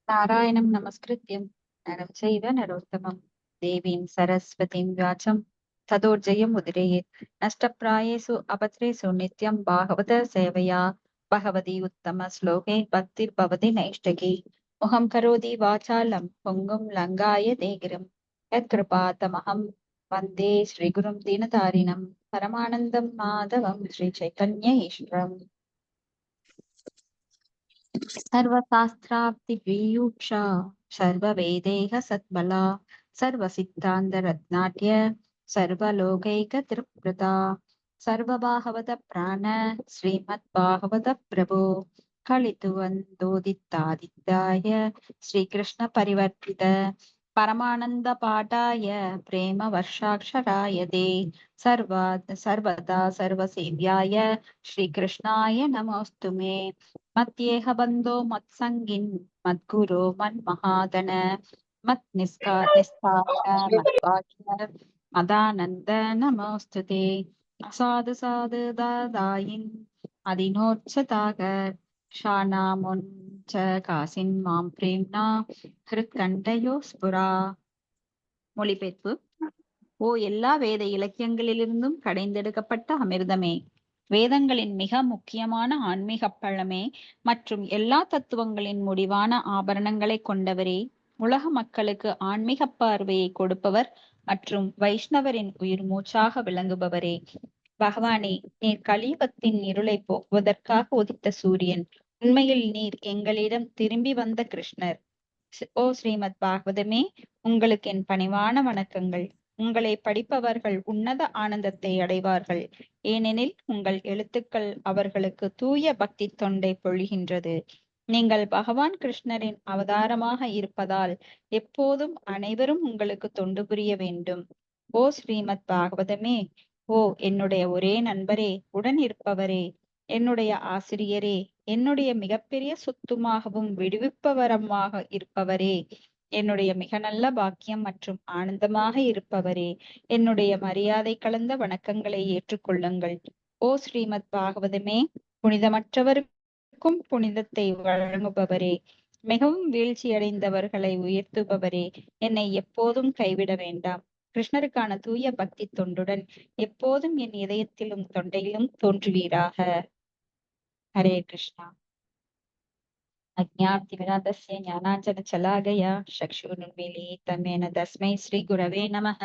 नारायणं नमस्कृत्यं नरं चैव नरोत्तमं देवीं सरस्वतीं व्याचं ततोर्जयम् उदीरयेत् नष्टप्रायेषु अपत्रेषु नित्यं भागवत सेवया भगवती उत्तमश्लोके भक्तिर्भवति नैष्ठिकी मुहं करोति वाचालं पुङ्गुं लङ्गाय ते गिरिं यत्कृपातमहं वन्दे श्रीगुरुं दीनतारिणं परमानन्दं माधवं श्रीचैतन्य ईश्वरम् सर्वशास्त्राब्धिपीयूषा सर्ववेदैः सद्बला सर्वसिद्धान्तरत्नाट्य सर्वलोकैकतृप्तृता सर्वभागवत प्राण श्रीमद्भागवत प्रभो कलितुवन्दोदितादित्याय श्रीकृष्ण परिवर्तित परमानंद पाठाय प्रेम वर्षाक्षराय ते सर्वदा सर्वसेव्याय श्रीकृष्णाय नमोऽस्तु मे मत्येह बन्धो मत्सङ्गिन् मद्गुरो मन्महादन निस्तार मद्भाग्य मदानन्द नमोऽस्तु ते असाधु साधु दादायिन् अधिनोच्चतागर ஷானாமுஞ்ச காசின் மாம் பிரேம்னா ஹிருத்கண்டயோ ஸ்புரா. மொழிபெயர்ப்பு. ஓ எல்லா வேத இலக்கியங்களிலிருந்தும் கடைந்தெடுக்கப்பட்ட அமிர்தமே, வேதங்களின் மிக முக்கியமான ஆன்மீக பழமே மற்றும் எல்லா தத்துவங்களின் முடிவான ஆபரணங்களை கொண்டவரே, உலக மக்களுக்கு ஆன்மீக பார்வையை கொடுப்பவர் மற்றும் வைஷ்ணவரின் உயிர் மூச்சாக விளங்குபவரே, பகவானே, நீர் கலியுகத்தின் இருளை போக்குவதற்காக உதித்த சூரியன். உண்மையில் நீர் எங்களிடம் திரும்பி வந்த கிருஷ்ணர். ஓ ஸ்ரீமத் பாகவதமே, உங்களுக்கு என் பணிவான வணக்கங்கள். உங்களை படிப்பவர்கள் உன்னத ஆனந்தத்தை அடைவார்கள், ஏனெனில் உங்கள் எழுத்துக்கள் அவர்களுக்கு தூய பக்தி தொண்டை பொழிகின்றது. நீங்கள் பகவான் கிருஷ்ணரின் அவதாரமாக இருப்பதால் எப்போதும் அனைவரும் உங்களுக்கு தொண்டு புரிய வேண்டும். ஓ ஸ்ரீமத் பாகவதமே, ஓ என்னுடைய ஒரே நண்பரே, உடன் இருப்பவரே, என்னுடைய ஆசிரியரே, என்னுடைய மிகப்பெரிய சொத்துமாகவும் விடுவிப்பவரமாக இருப்பவரே, என்னுடைய மிக நல்ல பாக்கியம் மற்றும் ஆனந்தமாக இருப்பவரே, என்னுடைய மரியாதை கலந்த வணக்கங்களை ஏற்றுக்கொள்ளுங்கள். ஓ ஸ்ரீமத் பாகவதமே, புனிதமற்றவருக்கும் புனிதத்தை வழங்குபவரே, மிகவும் வீழ்ச்சியடைந்தவர்களை உயர்த்துபவரே, என்னை எப்போதும் கைவிட வேண்டாம். கிருஷ்ணருக்கான தூய பக்தி தொண்டுடன் எப்போதும் என் இதயத்திலும் தொண்டையிலும் தோன்றுவீராக. ஹரே கிருஷ்ணா. अज्ञातिविराधस्य ज्ञानाञ्जनशलाकया चक्षुरुन्मीलितं येन तस्मै श्रीगुरवे नमः.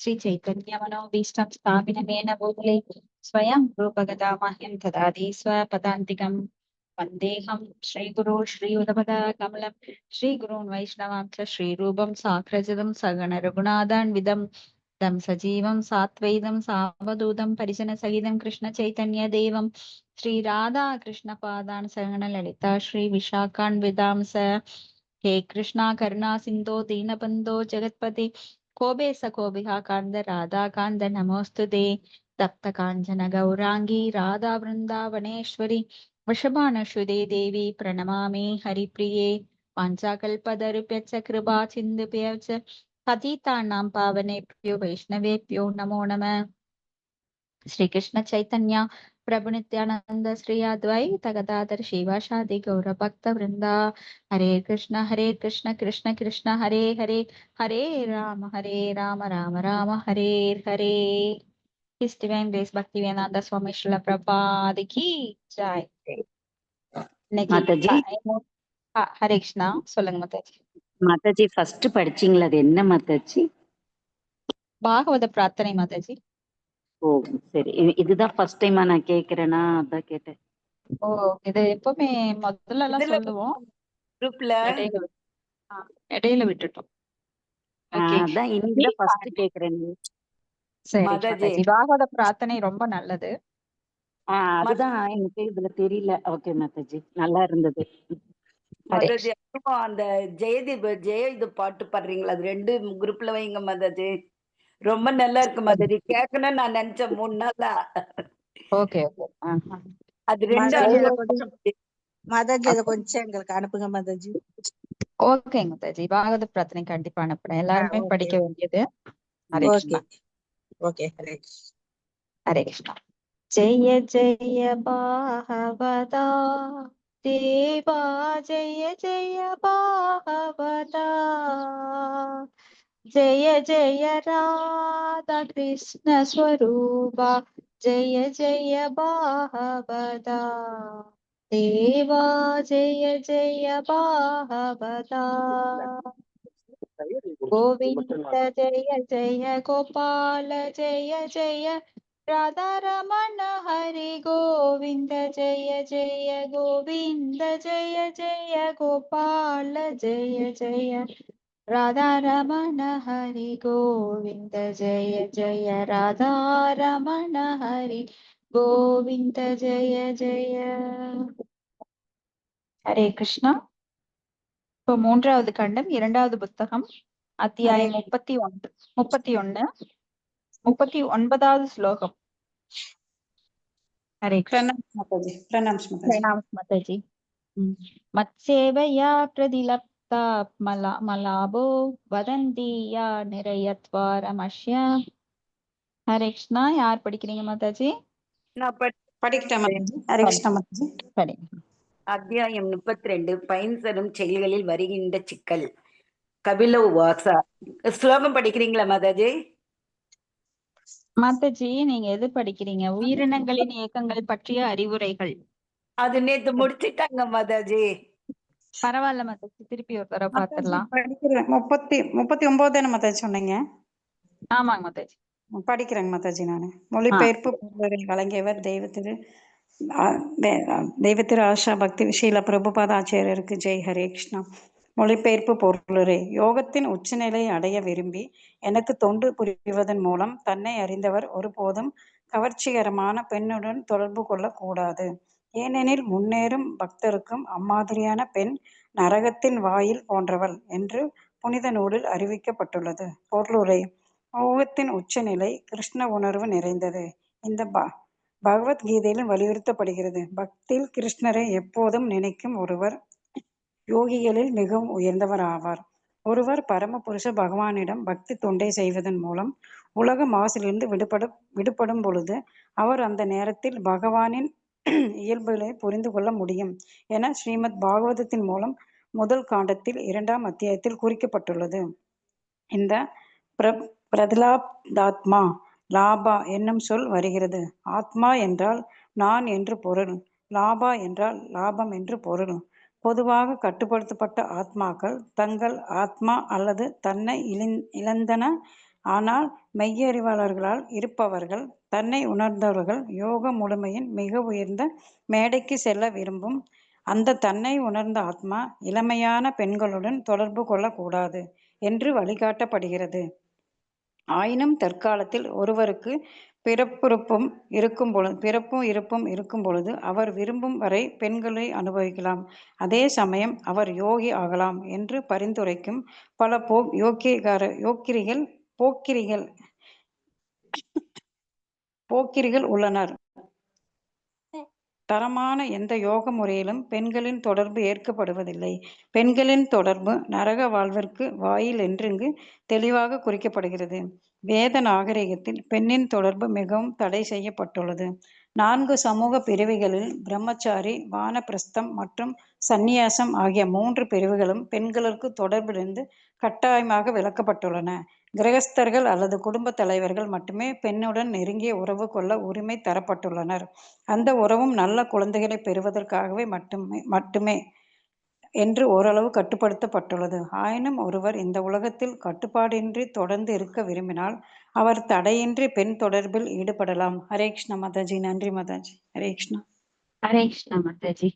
श्रीचैतन्यमनोभीष्टं स्थापिनमेन भूतले स्वयं रूपगदामह्यं ददाति स्वपदान्तिकं। वन्देऽहं श्रीगुरो श्रीयुतपदाकमलं श्रीगुरून् वैष्णवां च श्रीरूपं साग्रजतं सगण रघुनाथान्वितं तं सजीवं सात्वैतं सावधूतं परिजनसहितं कृष्णचैतन्यदेवं श्री राधा कृष्ण पादान सगण ललिता श्री विशाखान्वितांस। हे कृष्णा करुणा सिंधो दीनबंधो जगत्पते कोबे सकोबिहा कांद राधा कांद नमोस्तुते। तप्त कांचन गौरांगी राधा वृंदावनेश्वरी वृषभानुसुते देवी प्रणमामि हरिप्रिये। वाञ्छाकल्पतरुभ्यश्च कृपा सिन्धुभ्यश्च पतितानां पावनेभ्यो वैष्णवेभ्यो नमो नमः। श्री कृष्ण चैतन्य प्रभु नित्यानंद श्री अद्वैत गदाधर शिवासादि गौर भक्त वृंदा। हरे कृष्ण कृष्ण कृष्ण हरे हरे, हरे Ram Ram Ram Hare Hare. His Divine Grace Bhaktivedanta Swami Srila Prabhupada की जय। மாதாஜி ஹரே கிருஷ்ணா. சொல்லுங்க மாதாஜி. மாதாஜி ஃபர்ஸ்ட் படிச்சீங்களா? அது என்ன மாதாஜி? பாகவத பிரார்த்தனை மாதாஜி. ஓ சரி, இதுதான் ஃபர்ஸ்ட் டைமா நான் கேக்குறேனா, அதான் கேட்டேன். ஓ இது எப்பவுமே முதல்ல எல்லாம் சொல்லுவோம், குரூப்ல இடையில விட்டுட்டோம். அதான் இன்னைக்கு ஃபர்ஸ்ட் கேக்குறேன். சரி மாதாஜி, பாகவத பிரார்த்தனை ரொம்ப நல்லது. அதுதான் எனக்கு இதுல தெரியல. ஓகே மாதாஜி, நல்லா இருந்தது மாதாஜி. அந்த ஜெயதீப் ஜெய இது பாட்டு பாடுறீங்களா, அது 2 குரூப்ல வைங்க மாதாஜி. ரொம்ப நல்லா இருக்கு மாதாஜி, கேட்கணும்னு நான் நினைச்சேன் 3 நாளா. ஓகே அது 2 மாதாஜி அதை கொஞ்சம் எங்களுக்கு அனுப்புங்க மாதாஜி. ஓகே மாதாஜி, பாகவத பிரார்த்தனை கண்டிப்பா அனுப்புறேன். எல்லாருமே படிக்க வேண்டியது. ஹரே கிருஷ்ணா. ஓகே ஹரே ஹரே கிருஷ்ணா. ஜெய ஜெய பாகவதா தேவா ஜெய ஜெய பாகவதா ஜெய ஜெய ராதா கிருஷ்ண ஸ்வரூபா ஜெய ஜெய பாகவதா தேவா ஜெய ஜெய பாகவதா கோவிந்த ஜெய ஜெய கோபால ஜெய ஜெய ராதாரமண ஹரி கோவிந்த ஜெய ஜெய கோவிந்த ஜெய ஜெய கோபால ஜெய ஜெய ராதாரமண ஹரி கோவிந்த ஜெய ஜெய ராதாரமண ஹரி கோவிந்த ஜெய ஜெய. ஹரே கிருஷ்ணா. இப்போ 3வது கண்டம் 2வது புத்தகம் அத்தியாயம் 31 39வது ஸ்லோகம். ஹரே கிருஷ்ணா. பிரணாம் மாதாஜி. மத்சேவயா பிரதிலப்தா மலாபோ வதந்தி யா நிரயத்வாரமஷ்ய. ஹரே கிருஷ்ணா. யார் படிக்கிறீங்க மாதாஜி? நான் படிக்கிட்டேன் மாதாஜி. ஹரே கிருஷ்ணா மாதாஜி. படிங்க. அத்தியாயம் 32 பயன்சரும் செயல்களில் வருகின்ற சிக்கல். கபில உவாசா. ஸ்லோகம் படிக்கிறீங்களா மாதாஜி? மாதாஜி நீங்க எது படிக்கிறீங்க? உயிரினங்களின் இயக்கங்கள் பற்றிய அறிவுரைகள். அது நேத்து முடிச்சிட்டாங்க மாதாஜி. பரவாயில்ல மாதாஜி, திருப்பி ஒரு தடவை பாத்துடலாம். படிக்கிறேன். 39 தானே மாதாஜி சொன்னீங்க? ஆமாங்க மாதாஜி. படிக்கிறேங்க மாதாஜி. நானு மொழிபெயர்ப்பு வழங்கியவர் தெய்வத்திரு ஆஷா பக்தி விஷீல பிரபுபாத ஆச்சாரியருக்கு ஜெய். ஹரே கிருஷ்ணா. மொழிபெயர்ப்பு பொருளுரை. யோகத்தின் உச்சநிலை அடைய விரும்பி எனக்கு தொண்டு புரிவதன் மூலம் தன்னை அறிந்தவர் ஒருபோதும் கவர்ச்சிகரமான பெண்ணுடன் தொடர்பு கொள்ளக்கூடாது. ஏனெனில் முன்னேறும் பக்தருக்கும் அம்மாதிரியான பெண் நரகத்தின் வாயில் போன்றவள் என்று புனித நூலில் அறிவிக்கப்பட்டுள்ளது. பொருளுரை. யோகத்தின் உச்சநிலை கிருஷ்ண உணர்வு நிறைந்தது. இந்த பகவத்கீதையிலும் வலியுறுத்தப்படுகிறது. பக்தியில் கிருஷ்ணரை எப்போதும் நினைக்கும் ஒருவர் யோகிகளில் மிகவும் உயர்ந்தவர் ஆவார். ஒருவர் பரமபுருஷ பகவானிடம் பக்தி தொண்டை செய்வதன் மூலம் உலக மாசிலிருந்து விடுபடும் பொழுது அவர் அந்த நேரத்தில் பகவானின் இயல்புகளை புரிந்து கொள்ள முடியும் என ஸ்ரீமத் பாகவதத்தின் மூலம் முதல் காண்டத்தில் 2ஆம் அத்தியாயத்தில் குறிக்கப்பட்டுள்ளது. இந்த பிரதிலாப்தாத்மா லாபா என்னும் சொல் வருகிறது. ஆத்மா என்றால் நான் என்று பொருள். லாபா என்றால் லாபம் என்று பொருள். பொதுவாக கட்டுப்படுத்தப்பட்ட ஆத்மாக்கள் தங்கள் ஆத்மா அல்லது தன்னை இழந்தன. ஆனால் மெய்யறிவாளர்களால் இருப்பவர்கள், தன்னை உணர்ந்தவர்கள் யோக முழுமையின் மிக உயர்ந்த மேடைக்கு செல்ல விரும்பும் அந்த தன்னை உணர்ந்த ஆத்மா இளமையான பெண்களுடன் தொடர்பு கொள்ளக்கூடாது என்று வழிகாட்டப்படுகிறது. ஆயினும் தற்காலத்தில் ஒருவருக்கு பிறப்புறுப்பும் இருப்பும் இருக்கும் பொழுது அவர் விரும்பும் வரை பெண்களை அனுபவிக்கலாம். அதே சமயம் அவர் யோகி ஆகலாம் என்று பரிந்துரைக்கும் பல போக்கிரிகள் உள்ளனர். தரமான எந்த யோக முறையிலும் பெண்களின் தொடர்பு ஏற்கப்படுவதில்லை. பெண்களின் தொடர்பு நரக வாழ்விற்கு வாயில் என்று இங்கு தெளிவாக குறிக்கப்படுகிறது. வேத நாகரிகத்தில் பெண்ணின் தொடர்பு மிகவும் தடை செய்யப்பட்டுள்ளது. 4 சமூக பிரிவுகளில் பிரம்மச்சாரி, வானப்பிரஸ்தம் மற்றும் சந்நியாசம் ஆகிய 3 பிரிவுகளும் பெண்களுக்கு தொடர்பிலிருந்து கட்டாயமாக விலக்கப்பட்டுள்ளன. கிரகஸ்தர்கள் அல்லது குடும்ப தலைவர்கள் மட்டுமே பெண்ணுடன் நெருங்கிய உறவு கொள்ள உரிமை தரப்பட்டுள்ளனர். அந்த உறவும் நல்ல குழந்தைகளை பெறுவதற்காகவே மட்டுமே என்று ஓரளவு கட்டுப்படுத்தப்பட்டுள்ளது. ஆயினும் ஒருவர் இந்த உலகத்தில் கட்டுப்பாடின்றி தொடர்ந்து இருக்க விரும்பினால் அவர் தடையின்றி பெண் தொடர்பில் ஈடுபடலாம். ஹரே கிருஷ்ணா மாதாஜி. நன்றி மாதாஜி. ஹரே கிருஷ்ணா. ஹரே கிருஷ்ணா மாதாஜி.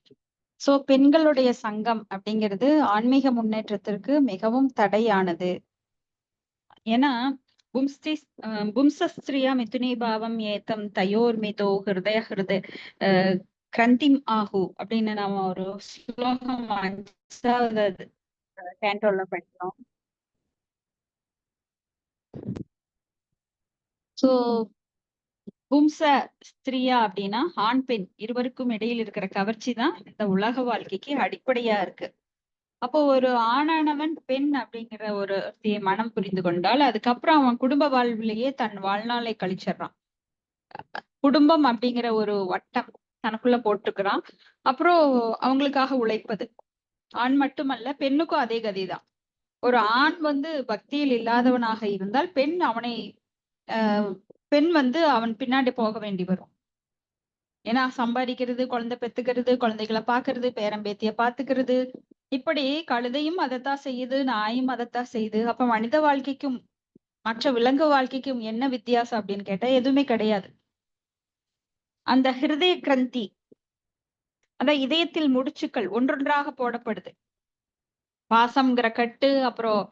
சோ பெண்களுடைய சங்கம் அப்படிங்கிறது ஆன்மீக முன்னேற்றத்திற்கு மிகவும் தடையானது. ஏன்னா பும்சஸ்திரியா மிதுனி பாவம் ஏத்தம் தயோர் மிதோ ஹிருதய கிரந்திம் ஆகு அப்படின்னு நாம ஒரு ஸ்லோகம் 5வது கேண்டோல படிக்கிறோம். சோ பும்ச ஸ்திரியா அப்படின்னா ஆண் பெண் இருவருக்கும் இடையில் இருக்கிற கவர்ச்சி தான் இந்த உலக வாழ்க்கைக்கு அடிப்படையா இருக்கு. அப்போ ஒரு ஆணானவன் பெண் அப்படிங்கிற ஒரு மனம் புரிந்து கொண்டால் அதுக்கப்புறம் அவன் குடும்ப வாழ்விலேயே தன் வாழ்நாளை கழிச்சிடறான். குடும்பம் அப்படிங்கிற ஒரு வட்டம் தனக்குள்ள போட்டுக்கிறான். அப்புறம் அவங்களுக்காக உழைப்பது. ஆண் மட்டுமல்ல, பெண்ணுக்கும் அதே கதிதான். ஒரு ஆண் வந்து பக்தியில் இல்லாதவனாக இருந்தால் பெண் வந்து அவன் பின்னாடி போக வேண்டி வரும். ஏன்னா சம்பாதிக்கிறது, குழந்தை பெத்துக்கிறது, குழந்தைகளை பாக்குறது, பேரம்பேத்திய பாத்துக்கிறது, இப்படி கழுதையும் அதைத்தான் செய்யுது, நாயும் அதைத்தான் செய்யுது. அப்ப மனித வாழ்க்கைக்கும் மற்ற விலங்கு வாழ்க்கைக்கும் என்ன வித்தியாசம் அப்படின்னு கேட்டா எதுவுமே கிடையாது. அந்த ஹிருதய கிரந்தி, அந்த இதயத்தில் முடிச்சுக்கள் ஒன்றொன்றாக போடப்படுது. பாசம்ங்கிற கட்டு, அப்புறம்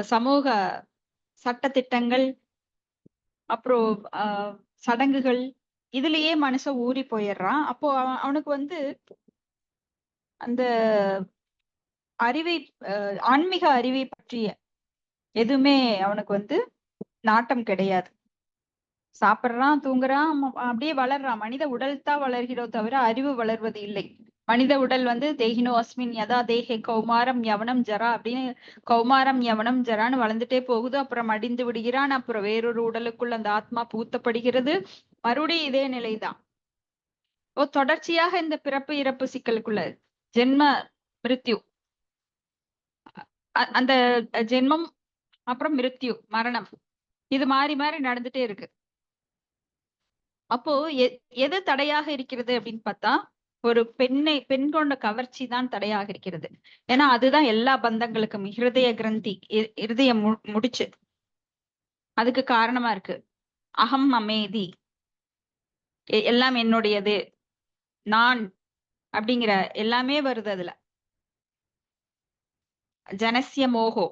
சமூக சட்டதிட்டங்கள், அப்புறம் சடங்குகள், இதுலயே மனுஷன் ஊறி போயிடுறான். அப்போ அவனுக்கு வந்து அந்த அறிவை ஆன்மீக அறிவை பற்றிய எதுவுமே அவனுக்கு வந்து நாட்டம் கிடையாது. சாப்பிடுறான், தூங்குறான், அப்படியே வளர்றான். மனித உடல் தான் வளர்கிறோ தவிர அறிவு வளர்வது இல்லை. மனித உடல் வந்து தேகினோ அஸ்மின் யதா தேஹே கௌமாரம் யவனம் ஜரா அப்படின்னு கௌமாரம் யவனம் ஜரான்னு வளர்ந்துட்டே போகுது. அப்புறம் மடிந்து விடுகிறான். அப்புறம் வேறொரு உடலுக்குள் அந்த ஆத்மா பூத்தப்படுகிறது. மறுபடியும் இதே நிலைதான். தொடர்ச்சியாக இந்த பிறப்பு இறப்பு சிக்கலுக்குள்ள ஜென்ம மிருத்யு, அந்த ஜென்மம் அப்புறம் மிருத்யு மரணம், இது மாறி மாறி நடந்துட்டே இருக்கு. அப்போ எது தடையாக இருக்கிறது அப்படின்னு பார்த்தா ஒரு பெண் கொண்ட கவர்ச்சி தான் தடையாக இருக்கிறது. ஏன்னா அதுதான் எல்லா பந்தங்களுக்கும் ஹிருதய கிரந்தி, இருதய முடிச்சு அதுக்கு காரணமா இருக்கு. அகம் அமேதி, எல்லாம் என்னுடையது, நான் அப்படிங்கிற எல்லாமே வருது அதுல. ஜனசிய மோகோ,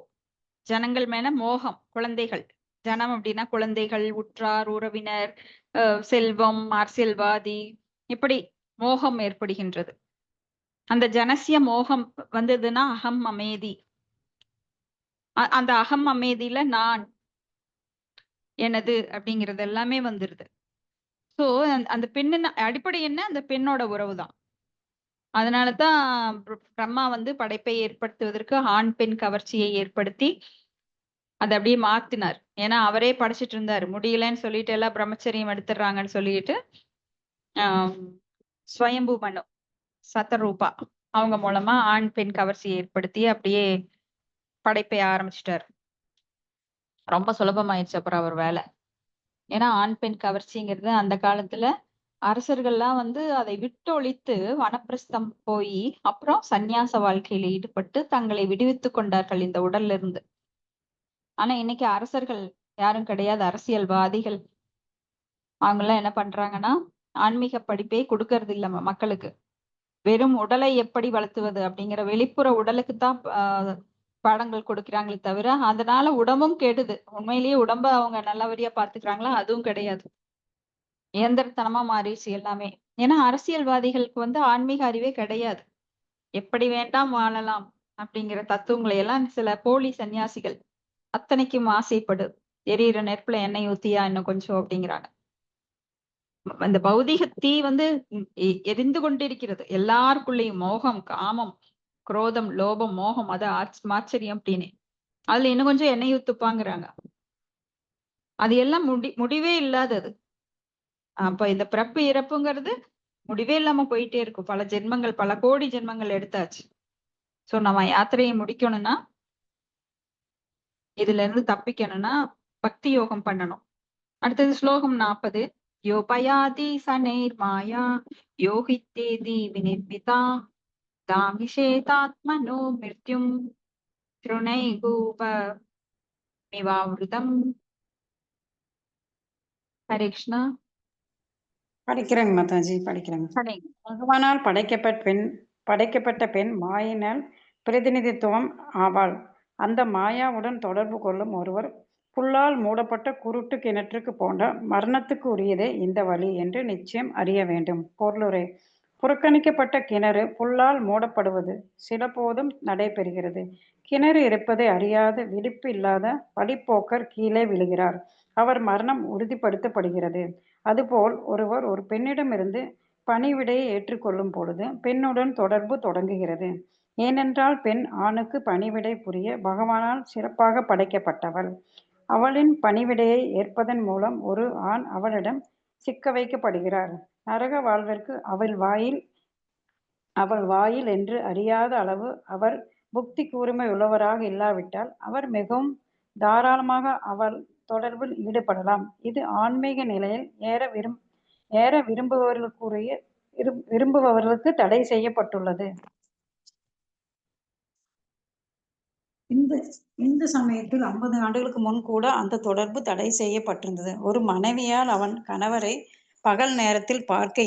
ஜனங்கள் மேல மோகம், குழந்தைகள். ஜனம் அப்படின்னா குழந்தைகள், உற்றார், உறவினர், செல்வம், அரசியல்வாதி, இப்படி மோகம் ஏற்படுகின்றது. அந்த ஜனசிய மோகம் வந்ததுன்னா அகம் அமேதி. அந்த அகம் அமேதியில நான், எனது அப்படிங்கிறது எல்லாமே வந்துருது. சோ அந்த பெண்ணு அடிப்படை என்ன? அந்த பெண்ணோட உறவுதான். அதனாலதான் பிரம்மா வந்து படைப்பை ஏற்படுத்துவதற்கு ஆண் பெண் கவர்ச்சியை ஏற்படுத்தி அதை அப்படியே மாத்தினார். ஏன்னா அவரே படைச்சிட்டு இருந்தாரு. முடியலன்னு சொல்லிட்டு எல்லாம் பிரம்மச்சரியம் எடுத்துடுறாங்கன்னு சொல்லிட்டு ஸ்வயம்பு மனு சத்தரூபா அவங்க மூலமா ஆண் பெண் கவர்ச்சியை ஏற்படுத்தி அப்படியே படைப்பை ஆரம்பிச்சிட்டாரு. ரொம்ப சுலபமாயிடுச்சு அப்புறம் அவர் வேலை. ஏன்னா ஆண் பெண் கவர்ச்சிங்கிறது அந்த காலத்துல அரசர்கள்லாம் வந்து அதை விட்டொழித்து வனப்பிரஸ்தம் போய் அப்புறம் சந்நியாச வாழ்க்கையில ஈடுபட்டு தங்களை விடுவித்துக் கொண்டார்கள் இந்த உடல்ல இருந்து. ஆனா இன்னைக்கு அரசர்கள் யாரும் கிடையாது, அரசியல்வாதிகள். அவங்க எல்லாம் என்ன பண்றாங்கன்னா ஆன்மீக படிப்பே கொடுக்கறது இல்ல மக்களுக்கு. வெறும் உடலை எப்படி வளர்த்துவது அப்படிங்கிற வெளிப்புற உடலுக்கு தான் பாடங்கள் கொடுக்கிறாங்களே தவிர அதனால உடம்பும் கெடுது. உண்மையிலேயே உடம்ப அவங்க நல்லபடியா பாத்துக்கிறாங்களா? அதுவும் கிடையாது. இயந்திரத்தனமா மாறிடுச்சு எல்லாமே. ஏன்னா அரசியல்வாதிகளுக்கு வந்து ஆன்மீக அறிவே கிடையாது. எப்படி வேண்டாம் வாழலாம் அப்படிங்கிற தத்துவங்களை எல்லாம் சில போலி சன்னியாசிகள் அத்தனைக்கும் ஆசைப்படு, எரியிற நெருப்புல எண்ணெய் ஊத்தியா இன்னும் கொஞ்சம் அப்படிங்கிறாங்க. அந்த பௌதிக தீ வந்து எரிந்து கொண்டிருக்கிறது எல்லாருக்குள்ளேயும். மோகம், காமம், குரோதம், லோபம், மோகம், அது ஆச்சரியம் அப்படின்னு அதுல இன்னும் கொஞ்சம் எண்ணெய் ஊத்துப்பாங்கிறாங்க. அது எல்லாம் முடிவே இல்லாதது. அப்ப இந்த பிறப்பு இறப்புங்கிறது முடிவே இல்லாம போயிட்டே இருக்கும். பல ஜென்மங்கள், பல கோடி ஜென்மங்கள் எடுத்தாச்சு. சோ நம்ம யாத்திரையை முடிக்கணும்னா, இதுல இருந்து தப்பிக்கணும்னா பக்தி யோகம் பண்ணணும். அடுத்தது ஸ்லோகம் 40. யோபயாதி சனைர் மாயா யோகித்தேதி வினிர்மிதா தாமிஷேதாத்மனோ மிருத்யும் திருணைகூப மிவாவிருதம். ஹரே கிருஷ்ணா. படிக்கிறேங்க மாதாஜி, படிக்கிறேங்க. பகவானால் படைக்கப்பட்ட பெண் மாயினால் பிரதிநிதித்துவம் ஆவாள். அந்த மாயாவுடன் தொடர்பு கொள்ளும் ஒருவர் புல்லால் மூடப்பட்ட குருட்டு கிணற்றுக்கு போன்ற மரணத்துக்கு உரியதே இந்த வழி என்று நிச்சயம் அறிய வேண்டும். பொருளுரை: புறக்கணிக்கப்பட்ட கிணறு புல்லால் மூடப்படுவது சில போதும் நடைபெறுகிறது. கிணறு இருப்பதை அறியாத விழிப்பு இல்லாத வழிப்போக்கர் கீழே விழுகிறார். அவர் மரணம் உறுதிப்படுத்தப்படுகிறது. அதுபோல் ஒருவர் ஒரு பெண்ணிடமிருந்து பணிவிடையை ஏற்றுக்கொள்ளும் பொழுது பெண்ணுடன் தொடர்பு தொடங்குகிறது. ஏனென்றால் பெண் ஆணுக்கு பணிவிடை புரிய பகவானால் சிறப்பாக படைக்கப்பட்டவள். அவளின் பணிவிடையை ஏற்பதன் மூலம் ஒரு ஆண் அவளிடம் சிக்க வைக்கப்படுகிறார். நரக வாழ்விற்கு அவள் வாயில் என்று அறியாத அளவு அவர் புக்தி கூர்மை உள்ளவராக இல்லாவிட்டால் அவர் மிகவும் தாராளமாக அவள் தொடர்பில் ஈடுபடலாம். இது ஆன்மீக நிலையில் ஏற விரும்புபவர்களுக்கு தடை செய்யப்பட்டுள்ளது. இந்த சமயத்தில் 50 ஆண்டுகளுக்கு முன் கூட அந்த தொடர்பு தடை செய்யப்பட்டிருந்தது. ஒரு மனைவியால் அவன் கணவரை பகல் நேரத்தில் பார்க்க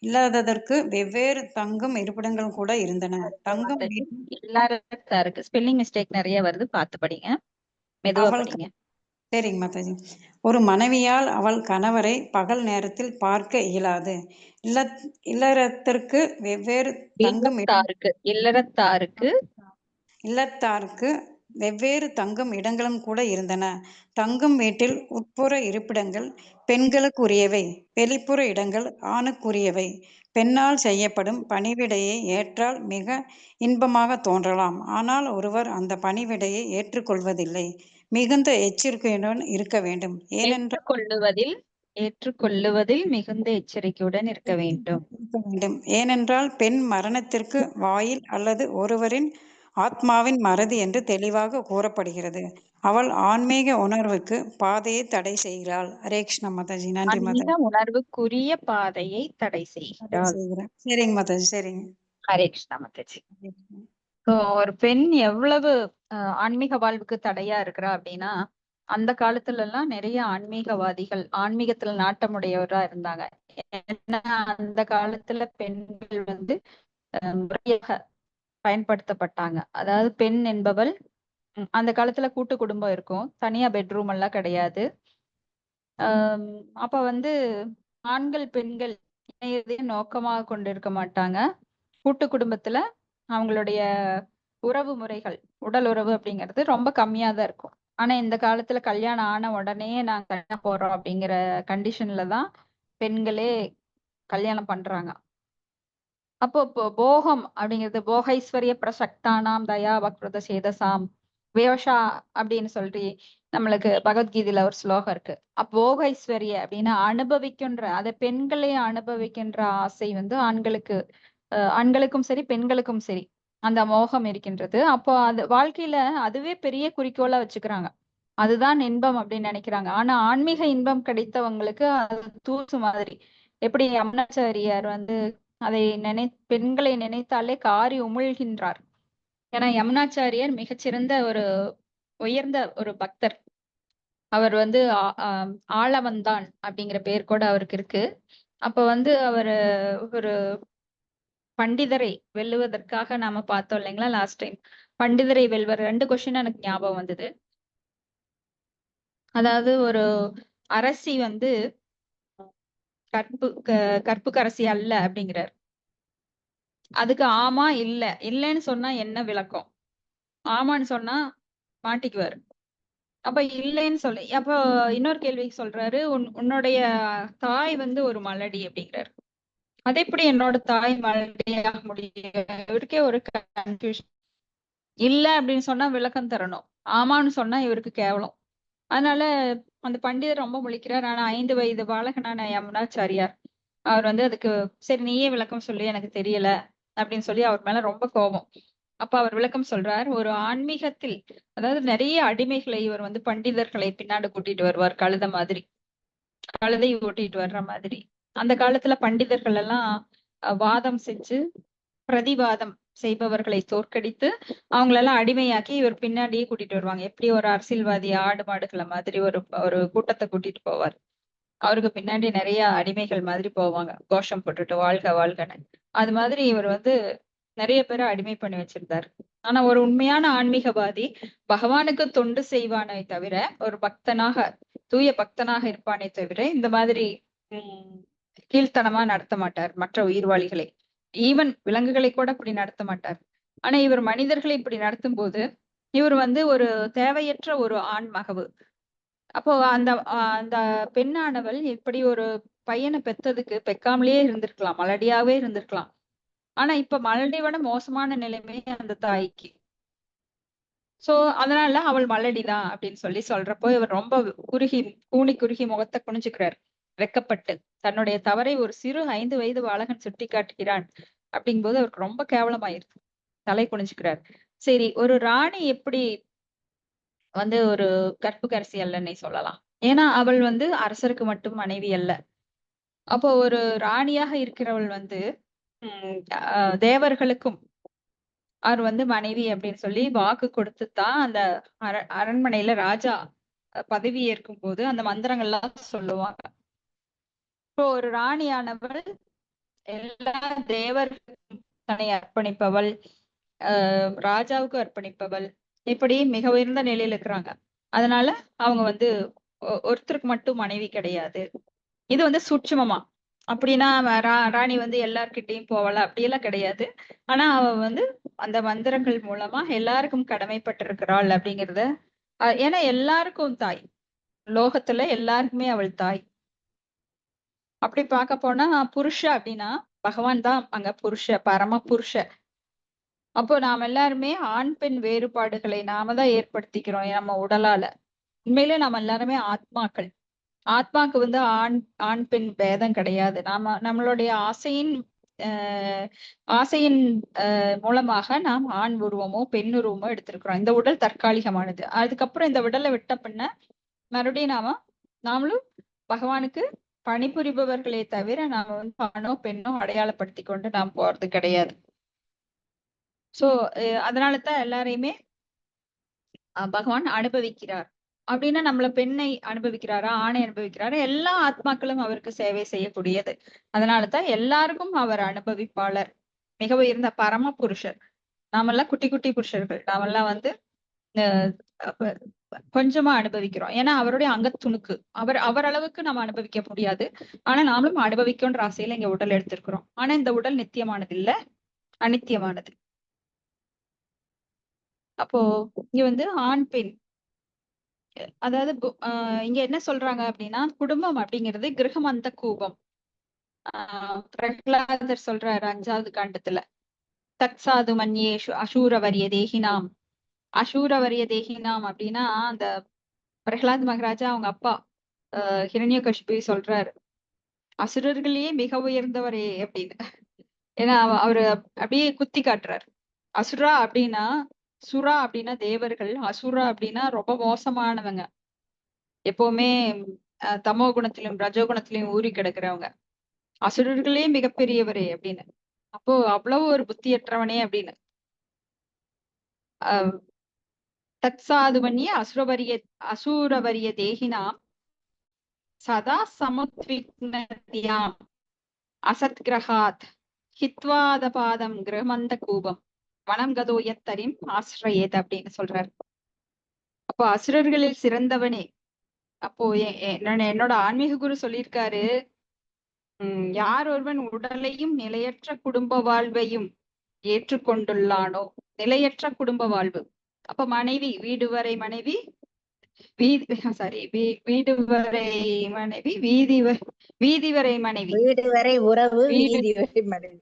இல்லாததற்கு வெவ்வேறு தங்கும் இருப்பிடங்கள் கூட இருந்தன. தங்கும் இருக்கு. ஸ்பெல்லிங் மிஸ்டேக் நிறைய வருது, பார்த்து படிங்க, மெதுவா படிங்க. சரிங்க மாதாஜி. ஒரு மனைவியால் அவள் கணவரை பகல் நேரத்தில் பார்க்க இயலாது. இல்லறத்திற்கு வெவ்வேறு இல்லத்தாருக்கு வெவ்வேறு தங்கும் இடங்களும் கூட இருந்தன. தங்கும் வீட்டில் உட்புற இருப்பிடங்கள் பெண்களுக்குரியவை, வெளிப்புற இடங்கள் ஆணுக்குரியவை. பெண்ணால் செய்யப்படும் பணிவிடையை ஏற்றால் மிக இன்பமாக தோன்றலாம். ஆனால் ஒருவர் அந்த பணிவிடையை ஏற்றுக்கொள்வதில்லை. மிகுந்த எச்சரிக்கையுடன் இருக்க வேண்டும். ஏற்றுக்கொள்ளுவதில் மிகுந்த எச்சரிக்கையுடன் இருக்க வேண்டும். ஏனென்றால் பெண் மரணத்திற்கு வாயில் அல்லது ஒருவரின் ஆத்மாவின் மறதி என்று தெளிவாக கூறப்படுகிறது. அவள் ஆன்மீக உணர்வுக்கு பாதையை தடை செய்கிறாள். ஹரே கிருஷ்ணா மாதாஜி. நன்றி மாதாஜி. உணர்வுக்குரிய பாதையை தடை செய்கிறாள். சரிங்க மாதாஜி. சரிங்க. ஹரே கிருஷ்ணா மாதாஜி. ஒரு பெண் எவ்வளவு ஆன்மீக வாழ்வுக்கு தடையா இருக்கிறா அப்படின்னா, அந்த காலத்துல எல்லாம் நிறைய ஆன்மீகவாதிகள் ஆன்மீகத்துல நாட்டமுடையவரா இருந்தாங்க. ஏன்னா அந்த காலத்துல பெண்கள் வந்து முறையாக பயன்படுத்தப்பட்டாங்க. அதாவது பெண் என்பவள் அந்த காலத்துல கூட்டு குடும்பம் இருக்கும், தனியா பெட்ரூம் எல்லாம் கிடையாது. அப்ப வந்து ஆண்கள் பெண்கள் இணையதே நோக்கமாக கொண்டிருக்க மாட்டாங்க. கூட்டு குடும்பத்துல அவங்களுடைய உறவு முறைகள், உடல் உறவு அப்படிங்கிறது ரொம்ப கம்மியா தான் இருக்கும். ஆனா இந்த காலத்துல கல்யாணம் ஆன உடனே நாங்க கல்யாணம் போறோம் அப்படிங்கிற கண்டிஷன்ல தான் பெண்களே கல்யாணம் பண்றாங்க. அப்போ போகம் அப்படிங்கிறது போகைஸ்வரிய பிரசக்தானாம் தயா வக்ருத சேதசாம் வேவஷா அப்படின்னு சொல்லி நம்மளுக்கு பகவத்கீதையில ஒரு ஸ்லோகம் இருக்கு. போகைஸ்வரிய அப்படின்னா அனுபவிக்கின்ற, அதை பெண்களை அனுபவிக்கின்ற ஆசை வந்து ஆண்களுக்கும் சரி பெண்களுக்கும் சரி அந்த மோகம் இருக்கின்றது. அப்போ அது வாழ்க்கையில அதுவே பெரிய குறிக்கோளா வச்சுக்கிறாங்க. அதுதான் இன்பம் அப்படின்னு நினைக்கிறாங்க. ஆனா ஆன்மீக இன்பம் கிடைத்தவங்களுக்கு அது தூசு மாதிரி. எப்படி யமுனாச்சாரியார் வந்து அதை பெண்களை நினைத்தாலே காரி உமிழ்கின்றார். ஏன்னா யமுனாச்சாரியார் மிகச்சிறந்த உயர்ந்த ஒரு பக்தர். அவர் வந்து ஆளவந்தான் அப்படிங்கிற பேர் கூட அவருக்கு இருக்கு. அப்ப வந்து அவர் ஒரு பண்டிதரை வெல்லுவதற்காக நாம பார்த்தோம் இல்லைங்களா லாஸ்ட் டைம். பண்டிதரை வெல்வர் 2 கொஸ்டின் எனக்கு ஞாபகம் வந்தது. அதாவது ஒரு அரசி வந்து கற்புக்கரசி அல்ல அப்படிங்கிறார். அதுக்கு ஆமா இல்லைன்னு சொன்னா என்ன விளக்கம்? ஆமான்னு சொன்னா மாட்டிக்குவாரு. அப்ப இல்லைன்னு சொல்லி அப்ப இன்னொரு கேள்வி சொல்றாரு, உன்னுடைய தாய் வந்து ஒரு மலடி அப்படிங்கிறாரு. அது எப்படி என்னோட தாய் மலடியாக முடியும்? இவருக்கே ஒரு கன்ஃபியூஷன். இல்ல அப்படின்னு சொன்னா விளக்கம் தரணும், ஆமான்னு சொன்னா இவருக்கு கேவலம். அதனால அந்த பண்டிதர் ரொம்ப முழிக்கிறார். ஆனா 5 வயது பாலகனான யமுனாச்சாரியார் அவர் வந்து அதுக்கு சரி நீயே விளக்கம் சொல்லி, எனக்கு தெரியல அப்படின்னு சொல்லி அவர் மேல ரொம்ப கோபம். அப்ப அவர் விளக்கம் சொல்றார். ஒரு ஆன்மீகத்தில் அதாவது நிறைய அடிமைகளை இவர் வந்து பண்டிதர்களை பின்னாடி கூட்டிட்டு வருவார், கழுதை மாதிரி, கழுதை ஓட்டிட்டு வர்ற மாதிரி. அந்த காலத்துல பண்டிதர்கள் எல்லாம் வாதம் செஞ்சு பிரதிவாதம் செய்பவர்களை தோற்கடித்து அவங்களெல்லாம் அடிமையாக்கி இவர் பின்னாடியே கூட்டிட்டு வருவாங்க. எப்படி ஒரு அரசியல்வாதி ஆடு மாடுகளை மாதிரி ஒரு கூட்டத்தை கூட்டிட்டு போவார். அவருக்கு பின்னாடி நிறைய அடிமைகள் மாதிரி போவாங்க, கோஷம் போட்டுட்டு வாழ்க வாழ்கன்னு. அது மாதிரி இவர் வந்து நிறைய பேரை அடிமை பண்ணி வச்சிருந்தாரு. ஆனா ஒரு உண்மையான ஆன்மீகவாதி பகவானுக்கு தொண்டு செய்வானே தவிர, ஒரு பக்தனாக தூய பக்தனாக இருப்பானே தவிர இந்த மாதிரி கீழ்த்தனமா நடத்த மாட்டார் மற்ற உயிர்வாளிகளை. ஈவன் விலங்குகளை கூட இப்படி நடத்த மாட்டார். ஆனா இவர் மனிதர்களை இப்படி நடத்தும் போது இவர் வந்து ஒரு தேவையற்ற ஒரு ஆண் மகவு. அப்போ அந்த பெண்ணானவள் இப்படி ஒரு பையனை பெக்காமலேயே இருந்திருக்கலாம், மலடியாவே இருந்திருக்கலாம். ஆனா இப்ப மலடி விட மோசமான நிலைமை அந்த தாய்க்கு. சோ அதனால அவள் மலடிதான் அப்படின்னு சொல்லி சொல்றப்போ இவர் ரொம்ப குறுகி முகத்தை குனிஞ்சுக்கிறார். வெக்கப்பட்டு தன்னுடைய தவறை ஒரு சிறு 5 வயது பாலகன் சுட்டி காட்டுகிறான் அப்படிங்கும்போது அவருக்கு ரொம்ப கேவலமாயிருது. தலை குனிஞ்சுக்கிறார். சரி, ஒரு ராணி எப்படி வந்து ஒரு கற்புக்கரசி அல்லன்னே சொல்லலாம். ஏன்னா அவள் வந்து அரசருக்கு மட்டும் மனைவி அல்ல. அப்போ ஒரு ராணியாக இருக்கிறவள் வந்து தேவர்களுக்கும் அவர் வந்து மனைவி அப்படின்னு சொல்லி வாக்கு கொடுத்துத்தான் அந்த அரண்மனையில ராஜா பதவி ஏற்கும் போது அந்த மந்திரங்கள்லாம் சொல்லுவாங்க. இப்போ ஒரு ராணியானவள் எல்லா தேவர்களுக்கும் தன்னை அர்ப்பணிப்பவள், ராஜாவுக்கு அர்ப்பணிப்பவள், இப்படி மிக உயர்ந்த நிலையில இருக்கிறாங்க. அதனால அவங்க வந்து ஒருத்தருக்கு மட்டும் மனைவி கிடையாது. இது வந்து சூட்சுமமா. அப்படின்னா ராணி வந்து எல்லார்கிட்டயும் போவல அப்படியெல்லாம் கிடையாது. ஆனா அவ வந்து அந்த மந்திரங்கள் மூலமா எல்லாருக்கும் கடமைப்பட்டிருக்கிறாள் அப்படிங்கிறத ஏன்னா எல்லாருக்கும் தாய். லோகத்துல எல்லாருக்குமே அவள் தாய். அப்படி பார்க்க போனா புருஷ அப்படின்னா பகவான் தான் அங்க புருஷ, பரம புருஷ. அப்போ நாம எல்லாருமே ஆண் பெண் வேறுபாடுகளை நாம தான் ஏற்படுத்திக்கிறோம் நம்ம உடலால. உண்மையிலே நாம எல்லாருமே ஆத்மாக்கள். ஆத்மாக்கு வந்து ஆண் பெண் பேதம் கிடையாது. நம்மளுடைய ஆசையின் மூலமாக நாம் ஆண் உருவமோ பெண் உருவமோ எடுத்திருக்கிறோம். இந்த உடல் தற்காலிகமானது. அதுக்கப்புறம் இந்த உடலை விட்ட பின்ன மறுபடியும் நாமளும் பகவானுக்கு பணிபுரிபவர்களே தவிர நாம வந்து ஆணோ பெண்ணோ அடையாளப்படுத்தி கொண்டு நாம் போறது கிடையாது. சோ அதனாலதான் எல்லாரையுமே பகவான் அனுபவிக்கிறார். அப்படின்னா நம்மள பெண்ணை அனுபவிக்கிறாரா, ஆணை அனுபவிக்கிறாரா? எல்லா ஆத்மாக்களும் அவருக்கு சேவை செய்யக்கூடியது. அதனாலதான் எல்லாருக்கும் அவர் அனுபவிப்பாளர், மிக உயர்ந்த பரம புருஷர். நாமெல்லாம் குட்டி குட்டி புருஷர்கள். நாமெல்லாம் வந்து கொஞ்சமா அனுபவிக்கிறோம். ஏன்னா அவருடைய அங்கத்துணுக்கு. அவர் அளவுக்கு நம்ம அனுபவிக்க முடியாது. ஆனா நாமளும் அனுபவிக்கன்ற ஆசையில இங்க உடல் எடுத்திருக்கிறோம். ஆனா இந்த உடல் நித்தியமானது இல்ல, அனித்தியமானது. அப்போ இங்க வந்து ஆண் பெண், அதாவது இங்க என்ன சொல்றாங்க அப்படின்னா, குடும்பம் அப்படிங்கிறது கிரகமந்த கூபம். பிரகலாதர் சொல்றாரு 5வது காண்டத்துல, தக்சாது மன்யேஷு அசூரவரிய தேகினாம். அசூரவரிய தேகினாம் அப்படின்னா அந்த பிரகலாத் மகாராஜா அவங்க அப்பா ஹிரண்யகசிபு சொல்றாரு, அசுரர்களையே மிக உயர்ந்தவரே அப்படின்னு. ஏன்னா அவரு அப்படியே குத்தி காட்டுறாரு. அசுரா அப்படின்னா, சுரா அப்படின்னா தேவர்கள், அசுரா அப்படின்னா ரொம்ப மோசமானவங்க, எப்பவுமே தமோ குணத்திலும் ரஜோ குணத்திலும் ஊறி கிடக்குறவங்க. அசுரர்களே மிகப்பெரியவரே அப்படின்னு. அப்போ அவ்வளவு ஒரு புத்தியற்றவனே அப்படின்னு. தத்சாது பண்ணிய அசூரவரிய தேகினா சதா சமுத்விக்னத்யாம் அசத்கிரகாத் ஹித்வாத பாதம் கிரகமந்த கூபம் வனம் கதோ யத்தரிம் ஆசிரியேத் அப்படின்னு சொல்றாரு. அப்போ அசுரர்களில் சிறந்தவனே. அப்போ என்னோட ஆன்மீக குரு சொல்லியிருக்காரு, யார் ஒருவன் உடலையும் நிலையற்ற குடும்ப வாழ்வையும் ஏற்றுக்கொண்டுள்ளானோ, நிலையற்ற குடும்ப வாழ்வு. அப்ப மனைவி, வீடு வரை மனைவி, வீடு வரை மனைவி, வீதி வரை மனைவி, வீடு வரை உறவு, வீடு வீதி வரை மனைவி.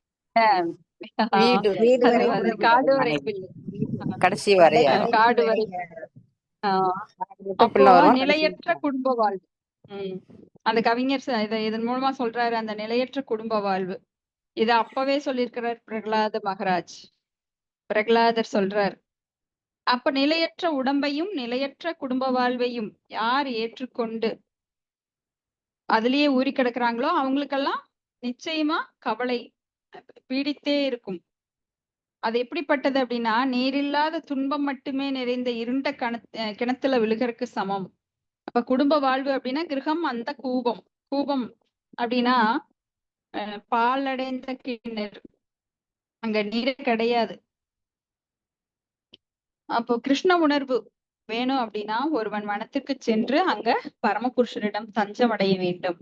வீடு வரை அது உறவு, காடு வரை மனைவி. பிள்ளை. கடைசி வரையா? காடு வரை. அப்போ நிலையற்ற குடும்ப வாழ்வு. அந்த கவிஞர் இதன் மூலமா சொல்றாரு, அந்த நிலையற்ற குடும்ப வாழ்வு. இத அப்பவே சொல்லியிருக்கிறார் பிரகலாத மகாராஜ். பிரகலாதர் சொல்றார், அப்ப நிலையற்ற உடம்பையும் நிலையற்ற குடும்ப வாழ்வையும் யார் ஏற்றுக்கொண்டு அதுலயே ஊறி கிடக்குறாங்களோ அவங்களுக்கெல்லாம் நிச்சயமா கவலை பீடித்தே இருக்கும். அது எப்படிப்பட்டது அப்படின்னா, நேரில்லாத துன்பம் மட்டுமே நிறைந்த இருண்ட கிணத்துல விழுகிறதுக்கு சமம். அப்ப குடும்ப வாழ்வு அப்படின்னா கிரகம் அந்த கூபம். கூபம் அப்படின்னா பால் அடைந்த கிணறு, அங்க நீர் கிடையாது. அப்போ கிருஷ்ண உணர்வு வேணும் அப்படின்னா ஒருவன் வனத்திற்கு சென்று அங்க பரமபுருஷனிடம் தஞ்சம் அடைய வேண்டும்,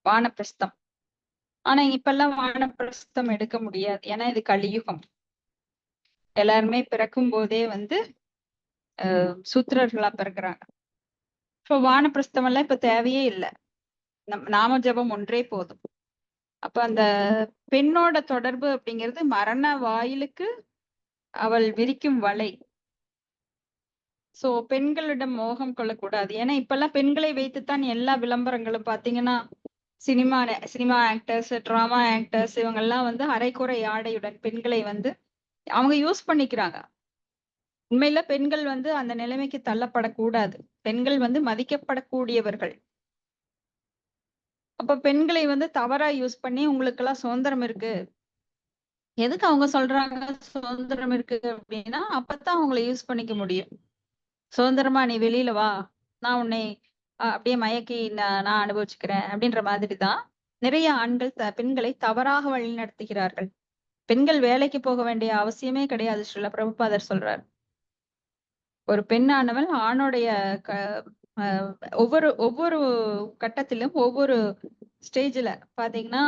வானப்பிரஸ்தம். ஆனா இப்பெல்லாம் வானப்பிரஸ்தம் எடுக்க முடியாது, ஏன்னா இது கலியுகம். எல்லாருமே பிறக்கும் போதே வந்து சூத்திரர்களா பிறக்குறாங்க. இப்போ வானப்பிரஸ்தம் எல்லாம் இப்ப தேவையே இல்லை, நாம ஜபம் ஒன்றே போதும். அப்ப அந்த பெண்ணோட தொடர்பு அப்படிங்கிறது மரண வாயிலுக்கு அவள் விரிக்கும் வலை. சோ பெண்களிடம் மோகம் கொள்ளக்கூடாது. ஏன்னா இப்பெல்லாம் பெண்களை வைத்துத்தான் எல்லா விளம்பரங்களும் பாத்தீங்கன்னா சினிமா ஆக்டர்ஸ், டிராமா ஆக்டர்ஸ் இவங்கெல்லாம் வந்து அரைகுறை ஆடையுடன் பெண்களை வந்து அவங்க யூஸ் பண்ணிக்கிறாங்க. உண்மையில பெண்கள் வந்து அந்த நிலைமைக்கு தள்ளப்படக்கூடாது. பெண்கள் வந்து மதிக்கப்படக்கூடியவர்கள். அப்ப பெண்களை வந்து தவறா யூஸ் பண்ணி உங்களுக்கெல்லாம் சுதந்திரம் இருக்கு. எதுக்கு அவங்க சொல்றாங்க சுதந்திரம் இருக்கு அப்படின்னா, அப்பதான் அவங்கள யூஸ் பண்ணிக்க முடியும். சுதந்திரமா நீ வெளியில வா, நான் உன்னை அப்படியே மயக்கி நான் அனுபவிச்சுக்கிறேன் அப்படின்ற மாதிரி தான் நிறைய ஆண்கள் பெண்களை தவறாக வழிநடத்துகிறார்கள். பெண்கள் வேலைக்கு போக வேண்டிய அவசியமே கிடையாது. ஸ்ரீல பிரபுபாதர் சொல்றார், ஒரு பெண்ணானவள் ஆணுடைய அஹ் ஒவ்வொரு ஒவ்வொரு கட்டத்திலும் ஒவ்வொரு ஸ்டேஜ்ல பாத்தீங்கன்னா,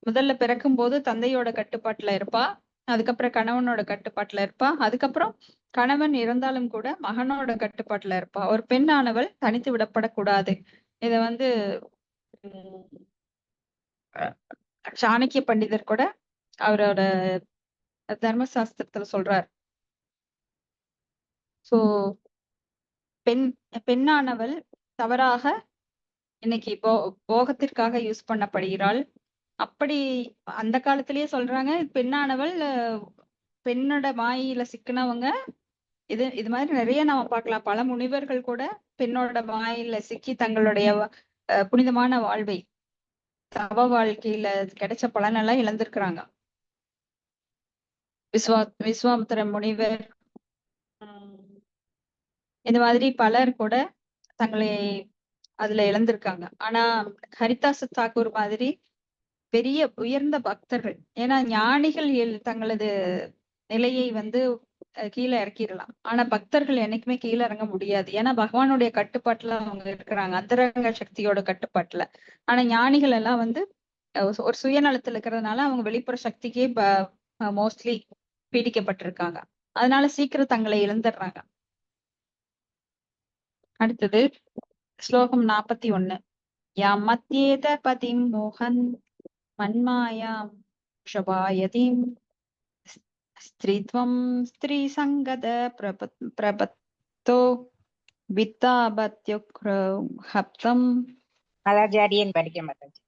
முதல்ல பிறக்கும் போது தந்தையோட கட்டுப்பாட்டுல இருப்பா, அதுக்கப்புறம் கணவனோட கட்டுப்பாட்டுல இருப்பா, அதுக்கப்புறம் கணவன் இறந்தாலும் கூட மகனோட கட்டுப்பாட்டுல இருப்பா. ஒரு பெண்ணானவள் தனித்து விடப்படக்கூடாது. இத வந்து உம், அஹ், சாணக்கிய பண்டிதர் கூட அவரோட தர்மசாஸ்திரத்துல சொல்றார். சோ பெண்ணானவள் தவறாக இன்னைக்கு போகத்திற்காக யூஸ் பண்ணப்படுகிறாள். அப்படி அந்த காலத்திலேயே சொல்றாங்க, பெண்ணானவள் பெண்ணோட மாயில சிக்கினவங்க. இது மாதிரி நிறைய நாம பார்க்கலாம். பல முனிவர்கள் கூட பெண்ணோட மாயில சிக்கி தங்களுடைய புனிதமான வாழ்வை, தவ வாழ்க்கையில கிடைச்ச பலனெல்லாம் இழந்திருக்கிறாங்க. விஸ்வாமித்திர முனிவர், இந்த மாதிரி பலர் கூட தங்களை அதுல இழந்திருக்காங்க. ஆனா ஹரிதாஸ் தாக்கூர் மாதிரி பெரிய உயர்ந்த பக்தர்கள், ஏன்னா ஞானிகள் தங்களது நிலையை வந்து கீழே இறக்கிடலாம். ஆனா பக்தர்கள் என்னைக்குமே கீழே இறங்க முடியாது. ஏன்னா பகவானுடைய கட்டுப்பாட்டுல அவங்க இருக்கிறாங்க, அந்தரங்க சக்தியோட கட்டுப்பாட்டுல. ஆனா ஞானிகள் எல்லாம் வந்து ஒரு சுயநலத்துல இருக்கிறதுனால அவங்க வெளிப்புற சக்திக்கே மோஸ்ட்லி பீடிக்கப்பட்டிருக்காங்க. அதனால சீக்கிரம் தங்களை இழந்துடுறாங்க. அடுத்தது ஸ்லோகம் 41. யாம் மத்தியேத பதிம் மோகன் மன்மாயாம் ஷபாயதிம் ஸ்திரீத்வம் ஸ்திரீ சங்கத பிரபத்தோ வித்தாபத்யுக்ஹப்தம். மலர்ஜாடியன் படிக்க மாட்டாச்சு.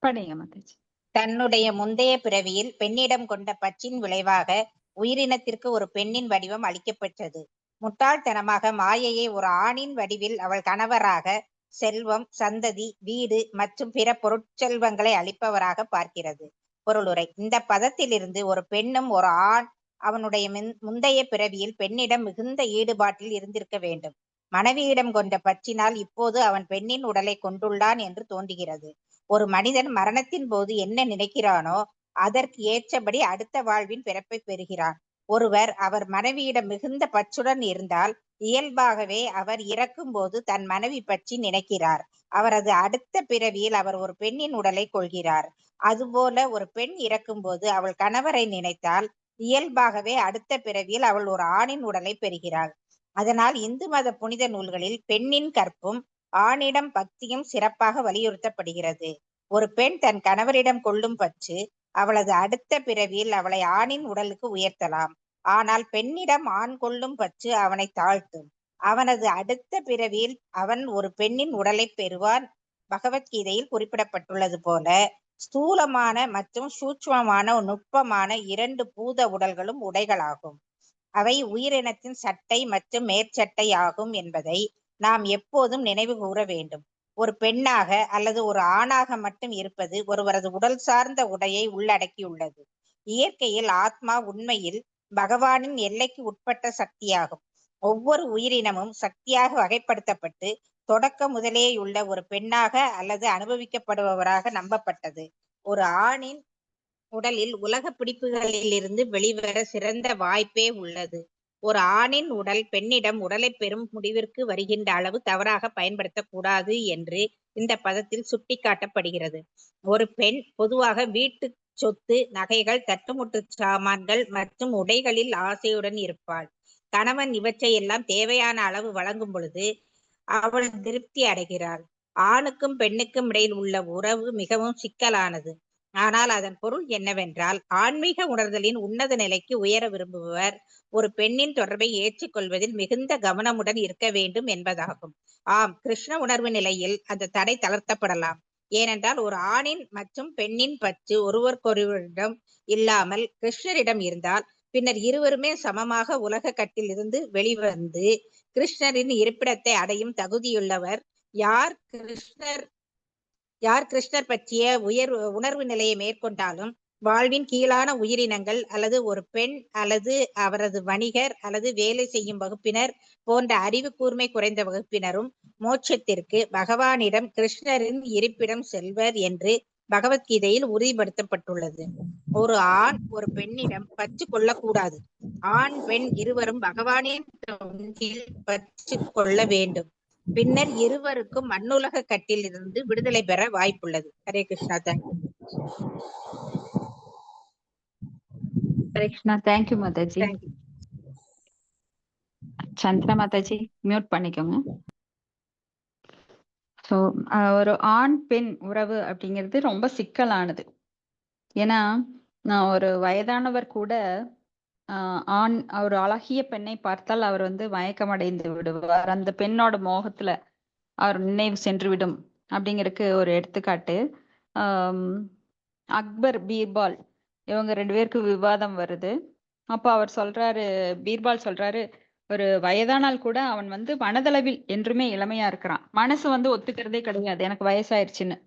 படிங்க மாதாஜி. தன்னுடைய முந்தைய பிறவியில் பெண்ணிடம் கொண்ட பற்றின் விளைவாக உயிரினத்திற்கு ஒரு பெண்ணின் வடிவம் அளிக்கப்பட்டது. முட்டாள்தனமாக மாயையை ஒரு ஆணின் வடிவில் அவள் கணவராக, செல்வம், சந்ததி, வீடு மற்றும் பிற பொருட்செல்வங்களை அளிப்பவராக பார்க்கிறது. பொருளுரை: இந்த பதத்திலிருந்து ஒரு பெண்ணும் ஒரு ஆண் அவனுடைய முந்தைய பிறவியில் பெண்ணிடம் மிகுந்த ஈடுபாட்டில் இருந்திருக்க வேண்டும். மனைவியிடம் கொண்ட பற்றினால் இப்போது அவன் பெண்ணின் உடலை கொண்டுள்ளான் என்று தோன்றுகிறது. ஒரு மனிதன் மரணத்தின் போது என்ன நினைக்கிறானோ அதற்கு ஏற்றபடி அடுத்த வாழ்வின் பிறப்பை பெறுகிறான். ஒருவர் அவர் மனைவியிடம் மிகுந்த பற்றுடன் இருந்தால் இயல்பாகவே அவர் இறக்கும் போது தன் மனைவி பற்றி நினைக்கிறார். அவரது அடுத்த பிறவியில் அவர் ஒரு பெண்ணின் உடலை கொள்கிறார். அதுபோல ஒரு பெண் இறக்கும் போது அவள் கணவரை நினைத்தால் இயல்பாகவே அடுத்த பிறவியில் அவள் ஒரு ஆணின் உடலை பெறுகிறாள். அதனால் இந்து மத புனித நூல்களில் பெண்ணின் கற்பும் ஆணிடம் பக்தியும் சிறப்பாக வலியுறுத்தப்படுகிறது. ஒரு பெண் தன் கணவரிடம் கொள்ளும் பற்று அவளது அடுத்த பிறவியில் அவளை ஆணின் உடலுக்கு உயர்த்தலாம். ஆனால் பெண்ணிடம் ஆண் கொள்ளும் பற்று அவனை தாழ்த்தும். அவனது அடுத்த பிறவியில் அவன் ஒரு பெண்ணின் உடலை பெறுவான். பகவத்கீதையில் குறிப்பிடப்பட்டுள்ளது போல ஸ்தூலமான மற்றும் சூட்சுமமான நுட்பமான 2 பூத உடல்களும் உடைகளாகும். அவை உயிரினத்தின் சட்டை மற்றும் மேற்சட்டை ஆகும் என்பதை நாம் எப்போதும் நினைவு கூற வேண்டும். ஒரு பெண்ணாக அல்லது ஒரு ஆணாக மட்டும் இருப்பது ஒருவரது உடல் சார்ந்த உடையை உள்ளடக்கியுள்ளது. இயற்கையில் ஆத்மா உண்மையில் பகவானின் எல்லைக்கு உட்பட்ட சக்தியாகும். ஒவ்வொரு உயிரினமும் சக்தியாக வகைப்படுத்தப்பட்டு தொடக்க முதலேயுள்ள ஒரு பெண்ணாக அல்லது அனுபவிக்கப்படுபவராக நம்பப்பட்டது. ஒரு ஆணின் உடலில் உலக பிடிப்புகளில் இருந்து வெளிவர சிறந்த வாய்ப்பே உள்ளது. ஒரு ஆணின் உடல் பெண்ணிடம் உடலை பெறும் முடிவிற்கு வருகின்ற அளவு தவறாக பயன்படுத்தக்கூடாது என்று இந்த பதத்தில் சுட்டிக்காட்டப்படுகிறது. ஒரு பெண் பொதுவாக வீட்டு சொத்து, நகைகள், தட்டுமுட்டு சாமான்கள் மற்றும் உடைகளில் ஆசையுடன் இருப்பாள். கணவன் இவற்றையெல்லாம் தேவையான அளவு வழங்கும் பொழுது அவள் திருப்தி அடைகிறாள். ஆணுக்கும் பெண்ணுக்கும் இடையில் உள்ள உறவு மிகவும் சிக்கலானது. ஆனால் அதன் பொருள் என்னவென்றால், ஆன்மீக உணர்தலின் உன்னத நிலைக்கு உயர விரும்புபவர் ஒரு பெண்ணின் தொடர்பை ஏற்றுக்கொள்வதில் மிகுந்த கவனமுடன் இருக்க வேண்டும் என்பதாகும். ஆம், கிருஷ்ண உணர்வு நிலையில் அந்த தடை தளர்த்தப்படலாம். ஏனென்றால் ஒரு ஆணின் மற்றும் பெண்ணின் பற்று ஒருவருக்கொருவரிடம் இல்லாமல் கிருஷ்ணரிடம் இருந்தால் பின்னர் இருவருமே சமமாக உலக கட்டில் இருந்து வெளிவந்து கிருஷ்ணரின் இருப்பிடத்தை அடையும் தகுதியுள்ளவர். யார் கிருஷ்ணர் பற்றிய உணர்வு நிலையை மேற்கொண்டாலும் வாழ்வின் கீழான உயிரினங்கள் அல்லது ஒரு பெண் அல்லது அவரது வணிகர் அல்லது வேலை செய்யும் வகுப்பினர் போன்ற அறிவு கூர்மை குறைந்த வகுப்பினரும் மோட்சத்திற்கு பகவானிடம் கிருஷ்ணரின் இருப்பிடம் செல்வர் என்று பகவத்கீதையில் உறுதிப்படுத்தப்பட்டுள்ளது. ஒரு ஆண் ஒரு பெண்ணிடம் பற்று கொள்ளக்கூடாது. ஆண் பெண் இருவரும் பகவானின் தொண்டில் பற்று கொள்ள வேண்டும். பின்னர் இருவருக்கும் மண்ணுலக கட்டில் இருந்து விடுதலை பெற வாய்ப்புள்ளது. Hare Krishna. Thank you. Hare Krishna. Thank you Mataji. Thank you. Chandra Mataji mute பண்ணிக்கோங்க. ஸோ ஒரு ஆண் பெண் உறவு அப்படிங்கிறது ரொம்ப சிக்கலானது. ஏன்னா நான் ஒரு வயதானவர் கூட ஆண் ஒரு அழகிய பெண்ணை பார்த்தால் அவர் வந்து மயக்கமடைந்து விடுவார். அந்த பெண்ணோட மோகத்துல அவர் நினைவு சென்று விடும் அப்படிங்கிறதுக்கு ஒரு எடுத்துக்காட்டு. அக்பர் பீர்பால் இவங்க 2 பேருக்கு விவாதம் வருது. அப்போ அவர் சொல்றாரு, பீர்பால் சொல்றாரு, ஒரு வயதானால் கூட அவன் வந்து மனதளவில் என்றுமே இளமையா இருக்கிறான். மனசு வந்து ஒத்துக்கிறதே கிடையாது எனக்கு வயசாயிருச்சுன்னு.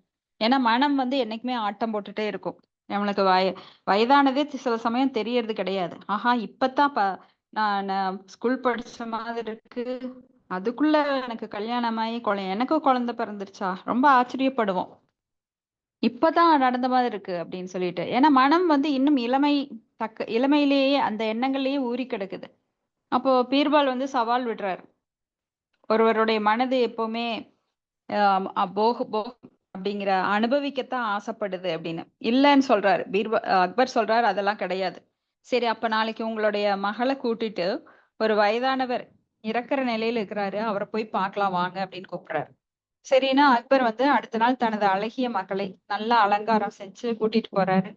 ஏன்னா மனம் வந்து என்னைக்குமே ஆட்டம் போட்டுட்டே இருக்கும். நம்மளுக்கு வயதானதே சில சமயம் தெரியறது கிடையாது. ஆஹா இப்பதான் நான் ஸ்கூல் படிச்ச மாதிரி இருக்கு, அதுக்குள்ள எனக்கு கல்யாணமாயி எனக்கு குழந்தை பிறந்துருச்சா, ரொம்ப ஆச்சரியப்படுவோம். இப்பதான் நடந்த மாதிரி இருக்கு அப்படின்னு சொல்லிட்டு. ஏன்னா மனம் வந்து இன்னும் இளமையிலேயே அந்த எண்ணங்கள்லயே ஊறி கிடக்குது. அப்போ பீர்பால் வந்து சவால் விடுறாரு, ஒருவருடைய மனது எப்பவுமே அப்படிங்கிற அனுபவிக்கத்தான் ஆசைப்படுது அப்படின்னு. இல்லைன்னு சொல்றாரு அக்பர் சொல்றாரு, அதெல்லாம் கிடையாது. சரி அப்ப நாளைக்கு உங்களுடைய மகளை கூட்டிட்டு ஒரு வயதானவர் இறக்குற நிலையில இருக்கிறாரு, அவரை போய் பார்க்கலாம் வாங்க அப்படின்னு கூப்பிடுறாரு. சரின்னா அக்பர் வந்து அடுத்த நாள் தனது அழகிய மகளை நல்லா அலங்காரம் செஞ்சு கூட்டிட்டு போறாரு.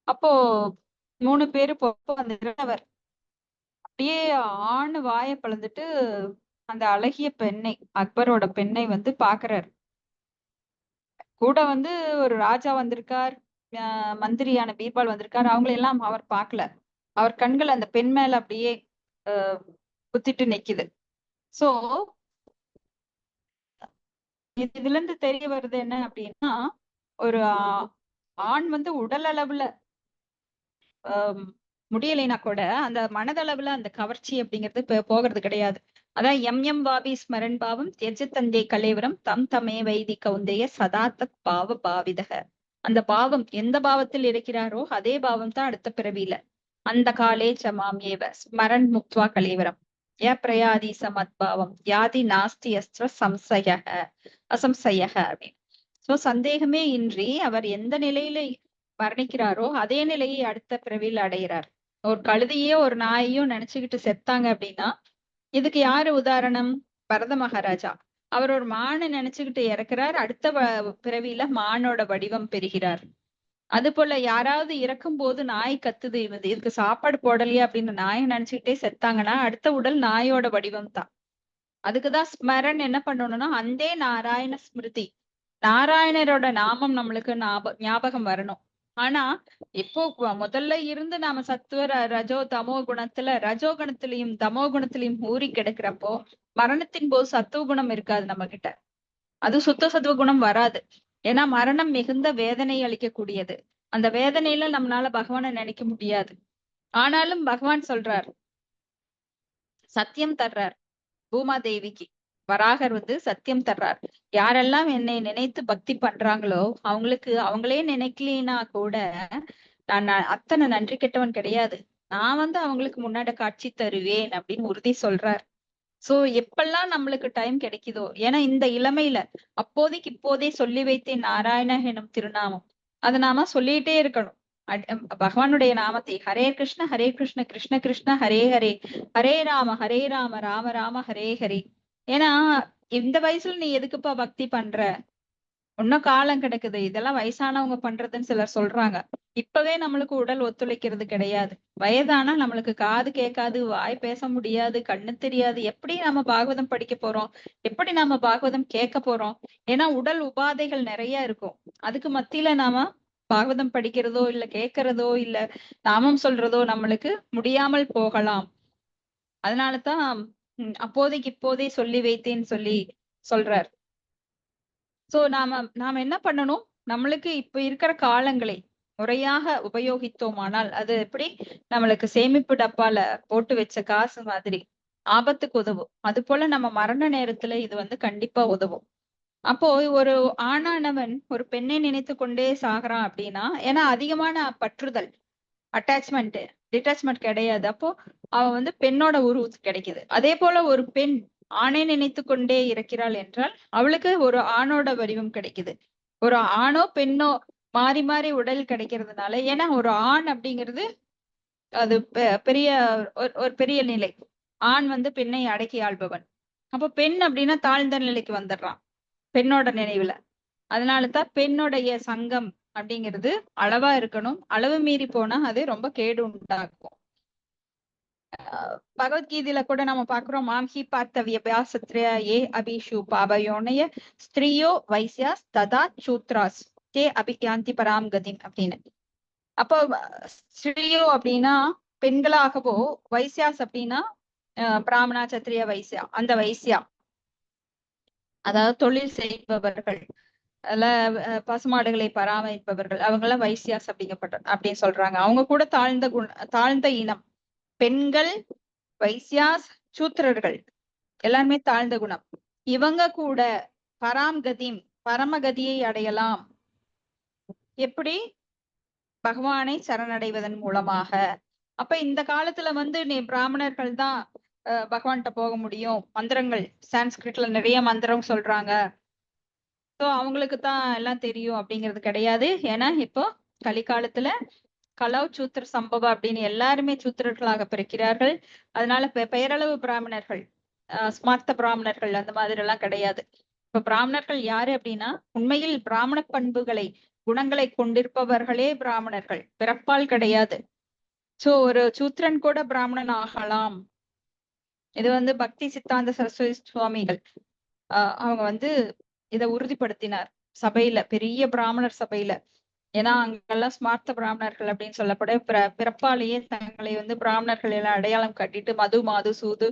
அப்போ 3 பேரு போப்போ அந்த இறந்தவர் அப்படியே ஆண் வாயை பிளந்துட்டு அந்த அழகிய பெண்ணை, அக்பரோட பெண்ணை வந்து பாக்குறாரு. கூட வந்து ஒரு ராஜா வந்திருக்கார், மந்திரியான பீர்பால் வந்திருக்கார். அவங்களெல்லாம் அவர் பார்க்கல. அவர் கண்கள் அந்த பெண் மேல அப்படியே குத்திட்டு நிக்குது. சோ இதுல இருந்து தெரிய வருது என்ன அப்படின்னா, ஒரு ஆண் வந்து உடல் அளவுல முடியலைன்னா கூட அந்த மனதளவுல அந்த கவர்ச்சி அப்படிங்கிறது போகிறது கிடையாது. அதான் எம் வாபி ஸ்மரன் பாவம் தெஜ தந்தை கலேவரம் தம் தமே வைதி கவுந்தைய சதாத்தத் பாவ பாவிதக. அந்த பாவம் எந்த பாவத்தில் இருக்கிறாரோ அதே பாவம் தான் அடுத்த பிறவியில. அந்த காலே சமாம் ஏவ ஸ்மரன் முக்த்வா கலேவரம் ய பிரயாதி சமத்பாவம் யாதி நாஸ்தி அஸ்திர அசம்சயக அப்படின்னு. சோ சந்தேகமே இன்றி அவர் எந்த நிலையில மரணிக்கிறாரோ அதே நிலையை அடுத்த பிறவியில் அடைகிறார். ஒரு கழுதையே ஒரு நாயையும் நினைச்சுக்கிட்டு செத்தாங்க அப்படின்னா இதுக்கு யாரு உதாரணம்? பரத மகாராஜா. அவர் ஒரு மானை நினைச்சுக்கிட்டு இறக்குறார், அடுத்த பிறவியில மானோட வடிவம் பெறுகிறார். அது போல யாராவது இறக்கும் போது நாய் கத்துது, இதுக்கு சாப்பாடு போடலையா அப்படின்னு நாயை நினைச்சுக்கிட்டே செத்தாங்கன்னா அடுத்த உடல் நாயோட வடிவம் தான். அதுக்குதான் ஸ்மரன் என்ன பண்ணணும்னா அந்தே நாராயண ஸ்மிருதி, நாராயணரோட நாமம் நம்மளுக்கு ஞாபகம் வரணும். ஆனா இப்போ முதல்ல இருந்து நாம சத்துவ ரஜோ தமோ குணத்துல ரஜோ குணத்திலையும் தமோ குணத்திலையும் ஊறி கிடக்கிறப்போ மரணத்தின் போது சத்துவ குணம் இருக்காது நம்ம கிட்ட. அது சுத்த சத்துவ குணம் வராது. ஏன்னா மரணம் மிகுந்த வேதனை அளிக்கக்கூடியது. அந்த வேதனையில நம்மளால பகவானை நினைக்க முடியாது. ஆனாலும் பகவான் சொல்றார், சத்தியம் தர்றார் பூமாதேவிக்கு. வராகர் வந்து சத்தியம் தர்றார், யாரெல்லாம் என்னை நினைத்து பக்தி பண்றாங்களோ அவங்களுக்கு அவங்களே நினைக்கலினா கூட நான் அத்தனை நன்றி கெட்டவன் கிடையாது, நான் வந்து அவங்களுக்கு முன்னாடி காட்சி தருவேன் அப்படின்னு உறுதி சொல்றார். சோ எப்பெல்லாம் நம்மளுக்கு டைம் கிடைக்குதோ, ஏன்னா இந்த இளமையில அப்போதைக்கு இப்போதே சொல்லி வைத்தேன் நாராயண எனும் திருநாமம், அதை நாம சொல்லிட்டே இருக்கணும். பகவானுடைய நாமத்தை ஹரே கிருஷ்ண கிருஷ்ண கிருஷ்ண ஹரே ஹரே ஹரே ராம ராம ராம ஹரே ஹரே. ஏன்னா இந்த வயசுல நீ எதுக்குப்பா பக்தி பண்ற, இன்னும் காலம் கிடக்குது, இதெல்லாம் வயசானவங்க பண்றதுன்னு சிலர் சொல்றாங்க. இப்பவே நம்மளுக்கு உடல் ஒத்துழைக்கிறது கிடையாது. வயதானா நம்மளுக்கு காது கேட்காது, வாய் பேச முடியாது, கண்ணு தெரியாது. எப்படி நம்ம பாகவதம் படிக்க போறோம்? எப்படி நாம பாகவதம் கேட்க போறோம்? ஏன்னா உடல் உபாதைகள் நிறைய இருக்கும். அதுக்கு மத்தியில நாம பாகவதம் படிக்கிறதோ இல்ல கேட்கிறதோ இல்ல நாமம் சொல்றதோ நம்மளுக்கு முடியாமல் போகலாம். அதனாலதான் அப்போதைக்கு இப்போதே சொல்லி வைத்தேன்னு சொல்லி சொல்றார். சோ நாம என்ன பண்ணணும்? நம்மளுக்கு இப்ப இருக்கிற காலங்களை முறையாக உபயோகித்தோமானால் அது எப்படி நம்மளுக்கு சேமிப்பு டப்பால போட்டு வச்ச காசு மாதிரி ஆபத்துக்கு உதவும். அது போல நம்ம மரண நேரத்துல இது கண்டிப்பா உதவும். அப்போ ஒரு ஆணானவன் ஒரு பெண்ணை நினைத்து கொண்டே சாகுறான் அப்படின்னா, ஏன்னா அதிகமான பற்றுதல், அட்டாச்மெண்ட், டிட்டாச்மெண்ட் கிடையாது. அப்போ அவன் பெண்ணோட உருவம் கிடைக்குது. அதே போல ஒரு பெண் ஆணை நினைத்து கொண்டே இருக்கிறாள் என்றால் அவளுக்கு ஒரு ஆணோட வடிவம் கிடைக்குது. ஒரு ஆணோ பெண்ணோ மாறி மாறி உடல் கிடைக்கிறதுனால, ஏன்னா ஒரு ஆண் அப்படிங்கிறது அது பெரிய ஒரு பெரிய நிலை. ஆண் பெண்ணை அடக்கி ஆள்பவன். அப்ப பெண் அப்படின்னா தாழ்ந்த நிலைக்கு வந்துடுறான் பெண்ணோட நினைவுல. அதனாலதான் பெண்ணுடைய சங்கம் அப்படிங்கிறது அளவா இருக்கணும். அளவு மீறி போனா அது ரொம்ப கேடு உண்டாக்கும். பகவத்கீதையில கூட நம்ம பாக்குறோம், மாம்ஹி பார்த்தவிய வியாசத்ரயா ஏ அபிஷு பாபயோனய ஸ்திரியோ வைசியாஸ் ததா சூத்ராஸ் தே அபியாந்தி பராம் கதிம் அப்படின்னு. அப்போ ஸ்திரியோ அப்படின்னா பெண்களாகவோ, வைசியாஸ் அப்படின்னா பிராமணா சத்திரிய வைசியா, அந்த வைசியா அதாவது தொழில் செய்பவர்கள், அதுல பசுமாடுகளை பராமரிப்பவர்கள், அவங்க எல்லாம் வைசியாஸ் அப்படின்னு சொல்றாங்க. அவங்க கூட தாழ்ந்த இனம். பெண்கள், வைசியாஸ், சூத்திரர்கள் எல்லாருமே தாழ்ந்த குணம். இவங்க கூட பராம்கதிம் பரமகதியை அடையலாம். எப்படி? பகவானை சரணடைவதன் மூலமாக. அப்ப இந்த காலத்துல நீ பிராமணர்கள் தான் பகவான்கிட்ட போக முடியும். மந்திரங்கள் சான்ஸ்கிரிட்ல நிறைய மந்திரம் சொல்றாங்க, சோ அவங்களுக்கு தான் எல்லாம் தெரியும் அப்படிங்கிறது கிடையாது. ஏன்னா இப்போ கலிகாலத்துல கலவ் சூத்திர சம்பவம் அப்படின்னு எல்லாருமே சூத்திரர்களாக பிறக்கிறார்கள். அதனால பெயரளவு பிராமணர்கள், ஸ்மார்த்த பிராமணர்கள் அந்த மாதிரி எல்லாம் கிடையாது. இப்ப பிராமணர்கள் யாரு அப்படின்னா உண்மையில் பிராமண பண்புகளை, குணங்களை கொண்டிருப்பவர்களே பிராமணர்கள், பிறப்பால் கிடையாது. சோ ஒரு சூத்திரன் கூட பிராமணன் ஆகலாம். இது பக்தி சித்தாந்த சரஸ்வதி சுவாமிகள் அவங்க இதை உறுதிப்படுத்தினார் சபையில, பெரிய பிராமணர் சபையில. ஏன்னா அங்கெல்லாம் ஸ்மார்த்த பிராமணர்கள் அப்படின்னு சொல்லப்பட பிறப்பாலேயே தங்களை பிராமணர்கள் எல்லாம் அடையாளம் காட்டிட்டு மது, மாது, சூது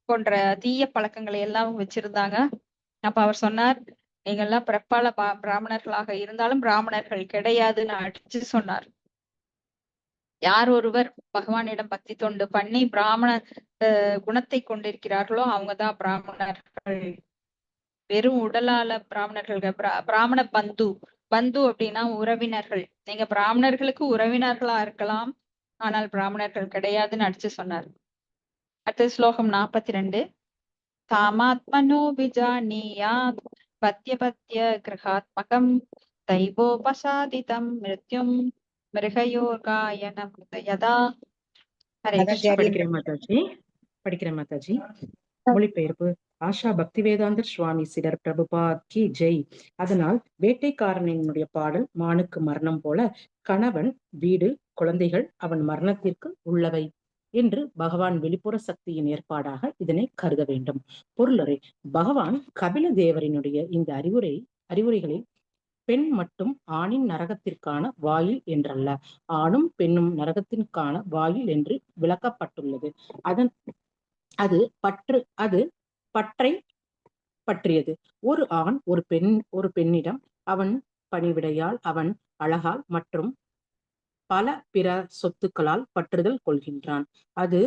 போன்ற தீய பழக்கங்களை எல்லாம் வச்சிருந்தாங்க. அப்ப அவர் சொன்னார், நீங்க எல்லாம் பிறப்பால பிராமணர்களாக இருந்தாலும் பிராமணர்கள் கிடையாதுன்னு அடிச்சு சொன்னார். யார் ஒருவர் பகவானிடம் பக்தி தொண்டு பண்ணி பிராமண குணத்தை கொண்டிருக்கிறார்களோ அவங்கதான் பிராமணர்கள். வெறும் உடலால பிராமணர்கள், பிராமண பந்து, பந்து அப்படின்னா உறவினர்கள். நீங்க பிராமணர்களுக்கு உறவினர்களா இருக்கலாம், ஆனால் பிராமணர்கள் கிடையாதுன்னு அடிச்சு சொன்னார். அடுத்த ஸ்லோகம் 42. தாமாத்மனோ விஜானியாத் பத்ய பத்ய கிரகாத்மகம் தைவோபசாதிதம் மிருத்யும் மிருகயோகாயனம் யதா. படிக்கிறேன் மாதாஜி. மொழிபெயர்ப்பு ஆஷா பக்திவேதாந்தர் சுவாமி சிடர் பிரபுபாத் கி ஜெய். அதனால் வேட்டைக்காரனினுடைய பாடல் மானுக்கு மரணம் போல கணவன், வீடு, குழந்தைகள் அவன் மரணத்திற்கு உள்ளவை என்று பகவான் வெளிப்புற சக்தியின் ஏற்பாடாக இதனை கருத வேண்டும். பொருளரை பகவான் கபில தேவரினுடைய இந்த அறிவுரைகளில் பெண் மட்டும் ஆணின் நரகத்திற்கான வாயில் என்றல்ல, ஆணும் பெண்ணும் நரகத்திற்கான வாயில் என்று விளக்கப்பட்டுள்ளது. அது பற்றை பற்றியது. ஒரு ஆண் ஒரு பெண்ணிடம் அவன் பணிவிடையால், அவன் அழகால் மற்றும் பல பிற சொத்துக்களால் பற்றுதல் கொள்கின்றான். அது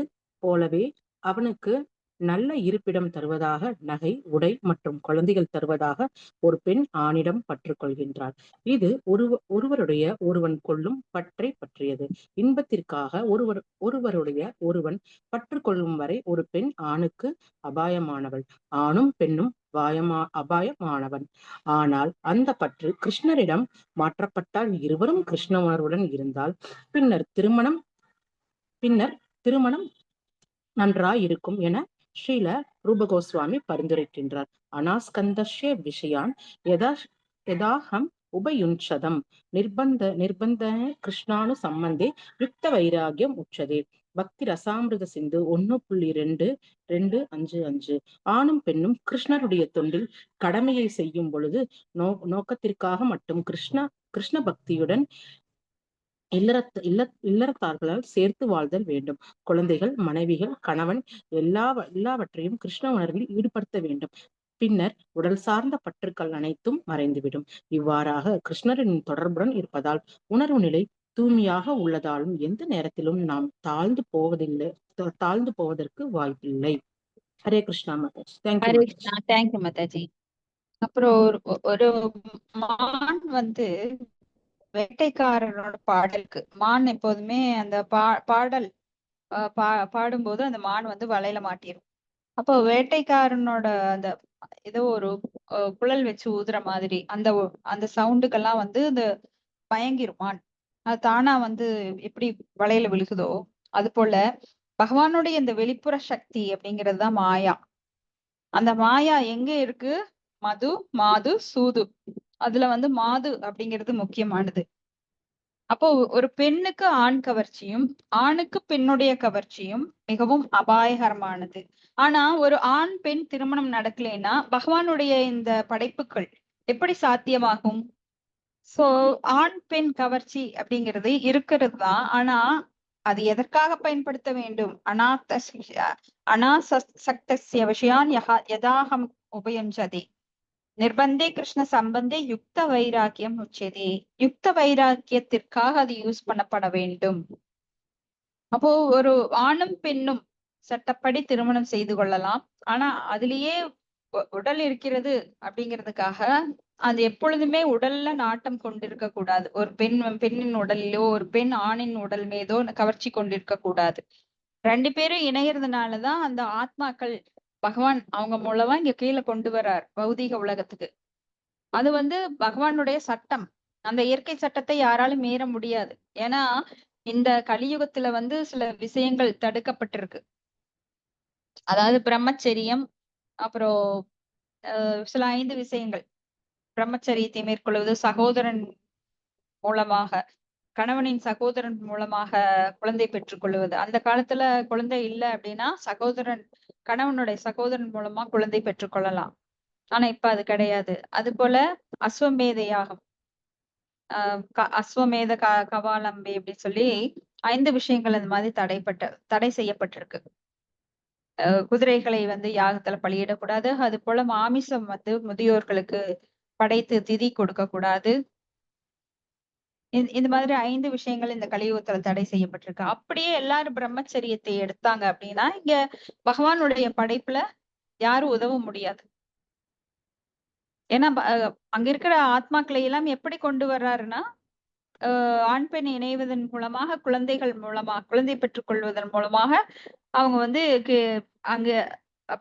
போலவே அவனுக்கு நல்ல இருப்பிடம் தருவதாக, நகை, உடை மற்றும் குழந்தைகள் தருவதாக ஒரு பெண் ஆணிடம் பற்று கொள்கின்றாள். இது ஒருவன் கொள்ளும் பற்றை பற்றியது. இன்பத்திற்காக ஒருவன் பற்று கொள்ளும் வரை ஒரு பெண் ஆணுக்கு அபாயமானவள், ஆணும் பெண்ணும் அபாயமானவன். ஆனால் அந்த பற்று கிருஷ்ணரிடம் மாற்றப்பட்டால், இருவரும் கிருஷ்ண உணர்வுடன் இருந்தால் பின்னர் திருமணம் நன்றாயிருக்கும் என ஸ்ரீல ரூப கோஸ்வாமி பரிந்துரைக்கின்றார். அனாஸ்கந்தஸ்ய விஷயான் யதாஹம் உபயுஞ்சதம் நிர்பந்தன கிருஷ்ணானு சம்பந்தே யுக்த வைராகியம் உச்சதே. பக்தி ரசாமிருத சிந்து 1.2.2.5.5. ஆணும் பெண்ணும் கிருஷ்ணருடைய தொண்டில் கடமையை செய்யும் பொழுது நோக்கத்திற்காக மட்டும் கிருஷ்ண பக்தியுடன் இல்லறத்தார்களால் சேர்த்து வாழ்தல் வேண்டும். குழந்தைகள், மனைவிகள், கணவன் எல்லாவற்றையும் கிருஷ்ண உணர்வில் ஈடுபடுத்த வேண்டும். பின்னர் உடல் சார்ந்த பற்றுக்கள் அனைத்தும் மறைந்துவிடும். இவ்வாறாக கிருஷ்ணரின் தொடர்புடன் இருப்பதால் உணர்வு நிலை தூய்மையாக உள்ளதாலும் எந்த நேரத்திலும் நாம் தாழ்ந்து போவதற்கு வாய்ப்பில்லை. ஹரே கிருஷ்ணா மாதாஜி. ஹரே கிருஷ்ணா. தேங்க்யூ மாதாஜி. அப்புறம் ஒரு மான் வந்து வேட்டைக்காரனோட பாடலுக்கு, மான் எப்போதுமே அந்த பாடல் பாடும்போது அந்த மான் வந்து வலையில மாட்டிரும். அப்போ வேட்டைக்காரனோட அந்த ஏதோ ஒரு குழல் வச்சு ஊதுற மாதிரி அந்த சவுண்டுக்கெல்லாம் வந்து இந்த மயங்கிரும் மான். அது தானா வந்து எப்படி வலையில விழுகுதோ அது போல பகவானுடைய இந்த வெளிப்புற சக்தி அப்படிங்கிறது தான் மாயா. அந்த மாயா எங்க இருக்கு? மது, மாது, சூது. அதுல வந்து மாது அப்படிங்கிறது முக்கியமானது. அப்போ ஒரு பெண்ணுக்கு ஆண் கவர்ச்சியும் ஆணுக்கு பெண்ணுடைய கவர்ச்சியும் மிகவும் அபாயகரமானது. ஆனா ஒரு ஆண் பெண் திருமணம் நடக்கலைன்னா பகவானுடைய இந்த படைப்புகள் எப்படி சாத்தியமாகும்? சோ ஆண் பெண் கவர்ச்சி அப்படிங்கிறது இருக்கிறது தான். ஆனா அது எதற்காக பயன்படுத்த வேண்டும்? அனாசக்தஸ்ய விஷயான் யதாகம் உபயுஞ்சதே நிர்பந்தே கிருஷ்ண சம்பந்தே யுக்த வைராக்கியம் உச்சதே. யுக்த வைராக்கியத்திற்காக அது யூஸ் பண்ணப்பட வேண்டும். அப்போ ஒரு ஆணும் பெண்ணும் சட்டப்படி திருமணம் செய்து கொள்ளலாம். ஆனா அதுலயே உடல் இருக்கிறது அப்படிங்கிறதுக்காக அது எப்பொழுதுமே உடல்ல நாட்டம் கொண்டிருக்க கூடாது. ஒரு பெண்ணின் உடலிலோ ஒரு பெண் ஆணின் உடல் மீதோ கவர்ச்சி கொண்டிருக்க கூடாது. 2 பேரும் இணையறதுனாலதான் அந்த ஆத்மாக்கள் பகவான் அவங்க மூலமா இங்க கீழே கொண்டு வர்றார் பௌதீக உலகத்துக்கு. அது வந்து பகவானுடைய சட்டம். அந்த இயற்கை சட்டத்தை யாராலும் மீற முடியாது. ஏன்னா இந்த கலியுகத்துல வந்து சில விஷயங்கள் தடுக்கப்பட்டிருக்கு. அதாவது பிரம்மச்சரியம், அப்புறம் சில 5 விஷயங்கள். பிரம்மச்சரியத்தை மேற்கொள்வது, சகோதரன் மூலமாக, கணவனின் சகோதரன் மூலமாக குழந்தை பெற்றுக் கொள்வது. அந்த காலத்துல குழந்தை இல்லை அப்படின்னா கணவனுடைய சகோதரன் மூலமா குழந்தை பெற்றுக் கொள்ளலாம். ஆனா இப்ப அது கிடையாது. அது போல அஸ்வமேத யாகம், அஸ்வமேத கவாலம்பி அப்படின்னு சொல்லி 5 விஷயங்கள் அந்த மாதிரி தடை செய்யப்பட்டிருக்கு. குதிரைகளை வந்து யாகத்துல பலியிடக்கூடாது. அது போல மாமிசம் வந்து முதியோர்களுக்கு படைத்து திதி கொடுக்க கூடாது. இந்த மாதிரி 5 விஷயங்கள் இந்த கலியுகத்துல தடை செய்யப்பட்டிருக்கு. அப்படியே எல்லாரும் பிரம்மச்சரியத்தை எடுத்தாங்க அப்படின்னா இங்க பகவானுடைய படைப்புல யாரும் உதவ முடியாது. ஏன்னா அங்க இருக்கிற ஆத்மாக்களை எல்லாம் எப்படி கொண்டு வர்றாருன்னா ஆண் பெண் இணைவதன் மூலமாக குழந்தை பெற்றுக் கொள்வதன் மூலமாக அவங்க வந்து அங்க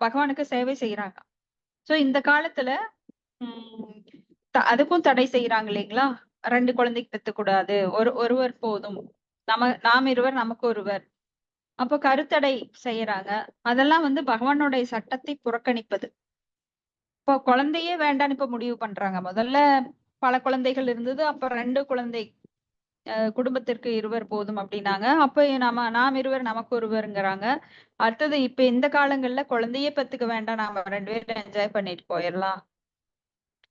பகவானுக்கு சேவை செய்யறாங்க. சோ இந்த காலத்துல அதுக்கும் தடை செய்யறாங்க இல்லைங்களா? 2 குழந்தைக்கு பெத்துக்கூடாது, ஒருவர் போதும், நாம் இருவர் நமக்கு ஒருவர். அப்ப கருத்தடை செய்யறாங்க. அதெல்லாம் வந்து பகவானுடைய சட்டத்தை புறக்கணிப்பது. இப்போ குழந்தையே வேண்டான்னு இப்ப முடிவு பண்றாங்க. முதல்ல பல குழந்தைகள் இருந்தது, அப்ப 2 குழந்தை, குடும்பத்திற்கு 2 போதும் அப்படின்னாங்க. அப்ப நாம் இருவர் நமக்கு ஒருவருங்கிறாங்க. அடுத்தது இப்ப இந்த காலங்கள்ல குழந்தையே பெத்துக்க வேண்டாம், நாம 2 பேரும் என்ஜாய் பண்ணிட்டு போயிடலாம்.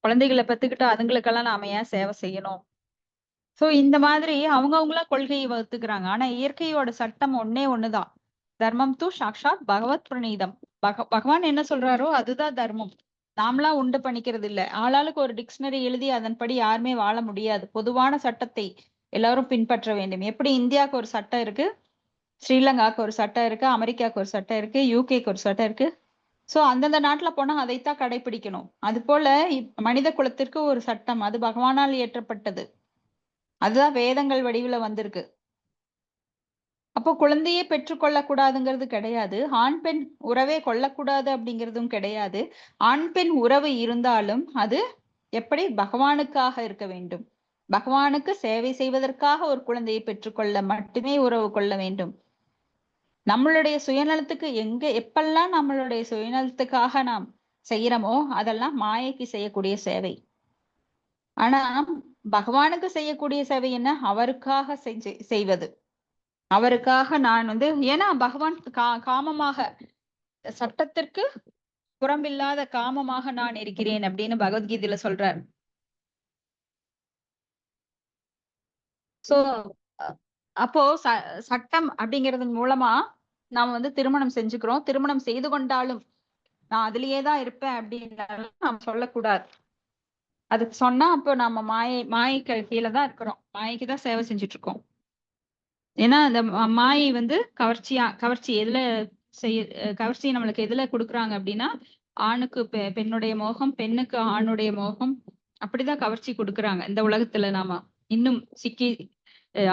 குழந்தைகளை பெத்துக்கிட்டு அதுங்களுக்கெல்லாம் நாம ஏன் சேவை செய்யணும்? சோ இந்த மாதிரி அவங்கவுங்களா கொள்கையை வகுத்துக்கிறாங்க. ஆனா இயற்கையோட சட்டம் ஒண்ணுதான். தர்மம் தூ சாக்ஷாத் பகவத் பிரணீதம். பகவான் என்ன சொல்றாரோ அதுதான் தர்மம். நாமளா உண்டு பண்ணிக்கிறது இல்ல. ஆளாளுக்கு ஒரு டிக்ஷனரி எழுதி அதன்படி யாருமே வாழ முடியாது. பொதுவான சட்டத்தை எல்லாரும் பின்பற்ற வேண்டும். எப்படி இந்தியாவுக்கு ஒரு சட்டம் இருக்கு, ஸ்ரீலங்காவுக்கு ஒரு சட்டம் இருக்கு, அமெரிக்காவுக்கு ஒரு சட்டம் இருக்கு, யூகேக்கு ஒரு சட்டம் இருக்கு. சோ அந்தந்த நாட்டுல போனா அதைத்தான் கடைபிடிக்கணும். அது போல மனித குலத்திற்கு ஒரு சட்டம், அது பகவானால் இயற்றப்பட்டது. அதுதான் வேதங்கள் வடிவுல வந்திருக்கு. அப்போ குழந்தையே பெற்றுக்கொள்ள கூடாதுங்கிறது கிடையாது. ஆண் பெண் உறவே கொள்ளக்கூடாது அப்படிங்கிறதும் கிடையாது. ஆண் பெண் உறவு இருந்தாலும் அது எப்படி பகவானுக்காக இருக்க வேண்டும். பகவானுக்கு சேவை செய்வதற்காக ஒரு குழந்தையை பெற்றுக்கொள்ள மட்டுமே உறவு கொள்ள வேண்டும். நம்மளுடைய சுயநலத்துக்கு எப்பெல்லாம் நம்மளுடைய சுயநலத்துக்காக நாம் செய்யறோமோ அதெல்லாம் மாயைக்கு செய்யக்கூடிய சேவை. ஆனா பகவானுக்கு செய்யக்கூடிய சேவை என்ன? அவருக்காக செய்வது. அவருக்காக நான் வந்து, ஏன்னா பகவான் காமமாக, சட்டத்திற்கு புறம்பில்லாத காமமாக நான் இருக்கிறேன் அப்படின்னு பகவத்கீதையில சொல்றார். சோ அப்போ சட்டம் அப்படிங்கறது மூலமா நாம வந்து திருமணம் செஞ்சுக்கிறோம். திருமணம் செய்து கொண்டாலும் நான் அதுலயேதான் இருப்பேன் அப்படின்னு நாம சொல்லக்கூடாது. அதுக்கு சொன்னா அப்போ நம்ம மாயைக்கு கீழே தான் இருக்கிறோம். மாயைக்கு தான் சேவை செஞ்சுட்டு இருக்கோம். ஏன்னா அந்த மாயை வந்து கவர்ச்சி எதுல கவர்ச்சி நம்மளுக்கு எதுல கொடுக்குறாங்க அப்படின்னா, ஆணுக்கு பெண்ணுடைய மோகம், பெண்ணுக்கு ஆணுடைய மோகம், அப்படிதான் கவர்ச்சி கொடுக்குறாங்க இந்த உலகத்துல. நாம இன்னும் சிக்கி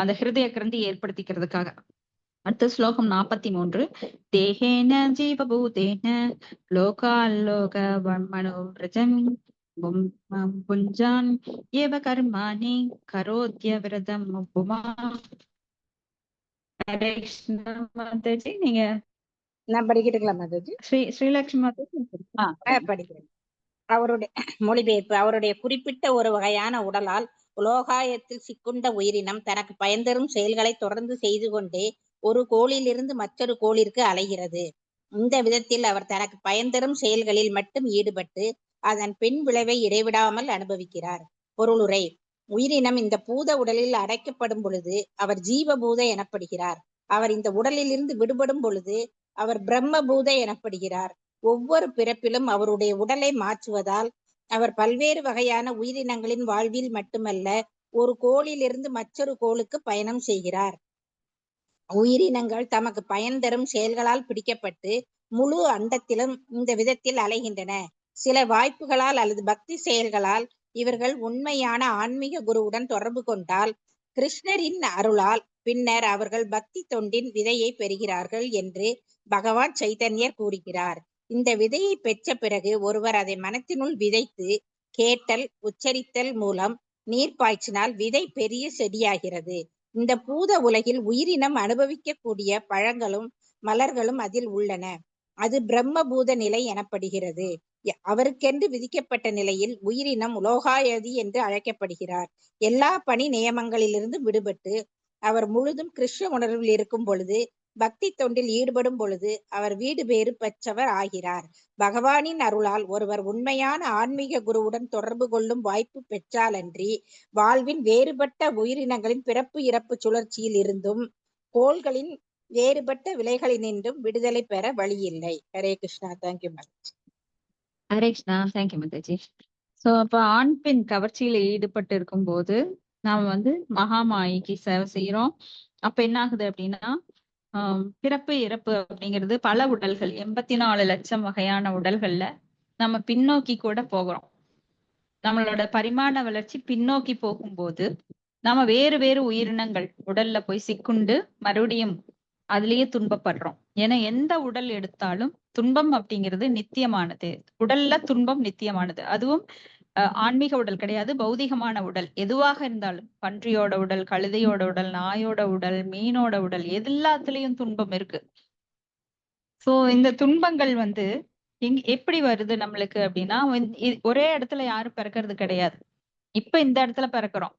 அந்த ஹிருதய கிரந்தி ஏற்படுத்திக்கிறதுக்காக. அடுத்த ஸ்லோகம் 43. தேகேன ஜீவபூதேன லோகாலோக மனோவிரஜம் புஞ்சான் ஏவ கர்மாணி கரோத்ய விரதம் உப்புமா. மாதாஜி நீங்க நான் படிக்கட்டுங்களா மாதாஜி? ஸ்ரீலட்சுமி மாதாஜி படிக்கிறேன். அவருடைய மொழிபெயர்ப்பு. அவருடைய குறிப்பிட்ட ஒரு வகையான உடலால் உலோகாயத்தில் சிக்குண்ட உயிரினம் தனக்கு பயன்தரும் செயல்களை தொடர்ந்து செய்து கொண்டே ஒரு கோளிலிருந்து மற்றொரு கோளிற்கு அலைகிறது. இந்த விதத்தில் அவர் தனக்கு பயன்தரும் செயல்களில் மட்டும் ஈடுபட்டு அதன் பின் விளைவை இடைவிடாமல் அனுபவிக்கிறார். பொருளுரை: உயிரினம் இந்த பூத உடலில் அடைக்கப்படும் பொழுது அவர் ஜீவபூத எனப்படுகிறார். அவர் இந்த உடலிலிருந்து விடுபடும் பொழுது அவர் பிரம்மபூத எனப்படுகிறார். ஒவ்வொரு பிறப்பிலும் அவருடைய உடலை மாற்றுவதால் அவர் பல்வேறு வகையான உயிரினங்களின் வாழ்வில் மட்டுமல்ல, ஒரு கோளிலிருந்து மற்றொரு கோளுக்கு பயணம் செய்கிறார். உயிரினங்கள் தமக்கு பயன் தரும் செயல்களால் பிடிக்கப்பட்டு முழு அண்டத்திலும் இந்த விதத்தில் அலைகின்றன. சில வாய்ப்புகளால் அல்லது பக்தி செயல்களால் இவர்கள் உண்மையான ஆன்மீக குருவுடன் தொடர்பு கொண்டால் கிருஷ்ணரின் அருளால் பின்னர் அவர்கள் பக்தி தொண்டின் விதையை பெறுகிறார்கள் என்று பகவான் சைதன்யர் கூறுகிறார். இந்த விதையை பெற்ற பிறகு ஒருவர் அதை மனத்தினுள் விதைத்து கேட்டல் உச்சரித்தல் மூலம் நீர் பாய்ச்சினால் விதை பெரிய செடியாகிறது. இந்த பூத உலகில் உயிரினம் அனுபவிக்கக்கூடிய பழங்களும் மலர்களும் அதில் உள்ளன. அது பிரம்மபூத நிலை எனப்படுகிறது. அவருக்கென்று விதிக்கப்பட்ட நிலையில் உயிரினம் உலோகாயதி என்று அழைக்கப்படுகிறார். எல்லா பணி நியமங்களிலிருந்து விடுபட்டு அவர் முழுதும் கிருஷ்ண உணர்வில் இருக்கும் பொழுது, பக்தி தொண்டில் ஈடுபடும் பொழுது அவர் வீடு பேறு பெற்றவர் ஆகிறார். பகவானின் அருளால் ஒருவர் உண்மையான ஆன்மீக குருவுடன் தொடர்பு கொள்ளும் வாய்ப்பு பெற்றாலன்றி வாழ்வின் வேறுபட்ட உயிரினங்களின் பிறப்பு இறப்பு சுழற்சியில் இருந்தும் கோள்களின் வேறுபட்ட விலைகளினின்றும் விடுதலை பெற வழியில்லை. Hare Krishna. Thank you Mataji. Hare Krishna. Thank you Mataji. So அப்ப ஆண் பெண் கவர்ச்சியில ஈடுபட்டு இருக்கும் போது நாம வந்து மகாமாயிக்கு சேவை செய்யறோம். அப்ப என்ன ஆகுது அப்படின்னா, பிறப்பு இறப்பு அப்படிங்கிறது பல உடல்கள், 84 லட்சம் வகையான உடல்கள்ல நம்ம பின்னோக்கி கூட போகிறோம். நம்மளோட பரிமாண வளர்ச்சி பின்னோக்கி போகும்போது நாம வேறு வேறு உயிரினங்கள் உடல்ல போய் சிக்குண்டு மறுபடியும் அதுலயே துன்பப்படுறோம். ஏன்னா எந்த உடல் எடுத்தாலும் துன்பம் அப்படிங்கிறது நித்தியமானது. உடல்ல துன்பம் நித்தியமானது. அதுவும் ஆன்மீக உடல் கிடையாது, பௌதிகமான உடல் எதுவாக இருந்தாலும், பன்றியோட உடல், கழுதையோட உடல், நாயோட உடல், மீனோட உடல், எல்லாத்துலயும் துன்பம் இருக்கு. சோ இந்த துன்பங்கள் வந்து எப்படி வருது நம்மளுக்கு அப்படின்னா, ஒரே இடத்துல யாரும் பிறக்கிறது கிடையாது. இப்ப இந்த இடத்துல பிறக்கிறோம்,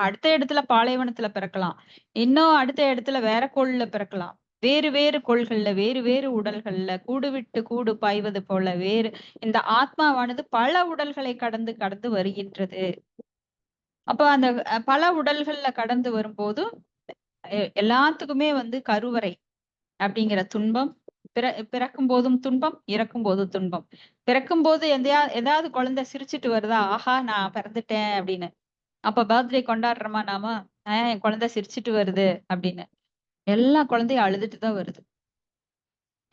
அடுத்த இடத்துல பாலைவனத்துல பிறக்கலாம், இன்னும் அடுத்த இடத்துல வேற கோள்ல பிறக்கலாம். வேறு வேறு கோள்கள்ல வேறு வேறு உடல்கள்ல கூடு விட்டு கூடு பாய்வது போல வேறு இந்த ஆத்மாவானது பல உடல்களை கடந்து கடந்து வருகின்றது. அப்ப அந்த பல உடல்கள்ல கடந்து வரும்போது எல்லாத்துக்குமே வந்து கருவறை அப்படிங்கிற துன்பம், பிறக்கும் போதும் துன்பம், இறக்கும் போதும் துன்பம். பிறக்கும் போது ஏதாவது குழந்தை சிரிச்சுட்டு வருதா, ஆஹா நான் பிறந்துட்டேன் அப்படின்னு. அப்ப பர்த்டே கொண்டாடுறோமா நாம, என் குழந்தை சிரிச்சுட்டு வருது அப்படின்னு. எல்லா குழந்தையும் அழுதுட்டு தான் வருது.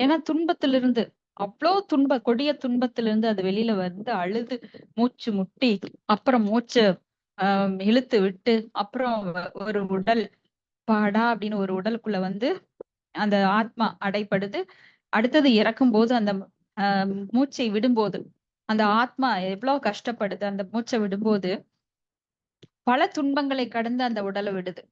ஏன்னா துன்பத்திலிருந்து, அவ்வளோ கொடிய துன்பத்திலிருந்து அது வெளியில வந்து அழுது மூச்சு முட்டி, அப்புறம் மூச்சு இழுத்து விட்டு, அப்புறம் ஒரு உடல் பாடா அப்படின்னு ஒரு உடலுக்குள்ள வந்து அந்த ஆத்மா அடைப்படுது. அடுத்தது இறக்கும் போது அந்த மூச்சை விடும்போது அந்த ஆத்மா எவ்வளவு கஷ்டப்படுது. அந்த மூச்சை விடும்போது பல துன்பங்களை கடந்து அந்த உடலை விடுது.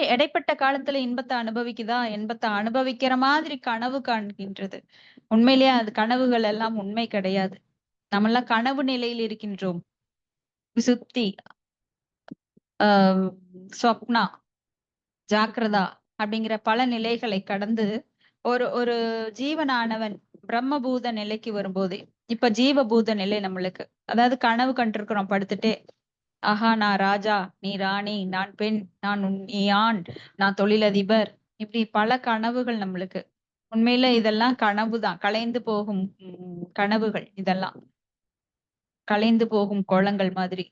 இடைப்பட்ட காலத்துல இன்பத்தை அனுபவிக்குதா, இன்பத்தை அனுபவிக்கிற மாதிரி கனவு காண்கின்றது. உண்மையிலேயே அது கனவுகள் எல்லாம் உண்மை கிடையாது. நம்ம எல்லாம் கனவு நிலையில் இருக்கின்றோம். விசுப்தி, ஸ்வப்னா, ஜாக்கிரதா அப்படிங்கிற பல நிலைகளை கடந்து ஒரு ஒரு ஜீவனானவன் பிரம்மபூத நிலைக்கு வரும்போது, இப்ப ஜீவபூத நிலை நம்மளுக்கு, அதாவது கனவு கண்டிருக்கிறோம் படுத்துட்டே, ஆஹா நான் ராஜா, நீ ராணி, நான் பெண், நீ ஆண், நான் தொழிலதிபர், இப்படி பல கனவுகள் நம்மளுக்கு. உண்மையில இதெல்லாம் கனவுதான், கலைந்து போகும் கனவுகள், இதெல்லாம் கலைந்து போகும் கோலங்கள் மாதிரி.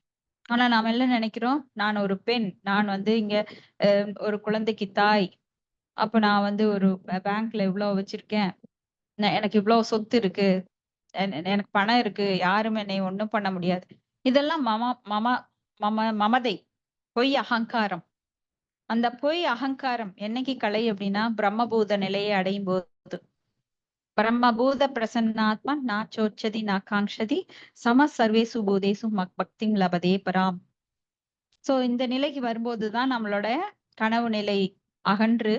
ஆனா நாம எல்லாம் நினைக்கிறோம், நான் ஒரு பெண், நான் இங்க ஒரு குழந்தைக்கு தாய், அப்ப நான் ஒரு பேங்க்ல இவ்வளவு வச்சிருக்கேன், எனக்கு இவ்வளவு சொத்து இருக்கு, எனக்கு பணம் இருக்கு, யாரும் என்னை ஒண்ணும் பண்ண முடியாது. இதெல்லாம் மமதை, பொய் அகங்காரம். அந்த பொய் அகங்காரம் என்னைக்கு கலை அப்படின்னா பிரம்மபூத நிலையை அடையும் போது. பிரம்மபூத பிரசன்னாத்மா நாச்சோச்சதி நாகாங்ஷதி சம சர்வேசு பூதேசு பக்திம் லபதே பராம். சோ இந்த நிலைக்கு வரும்போதுதான் நம்மளோட கனவு நிலை அகன்று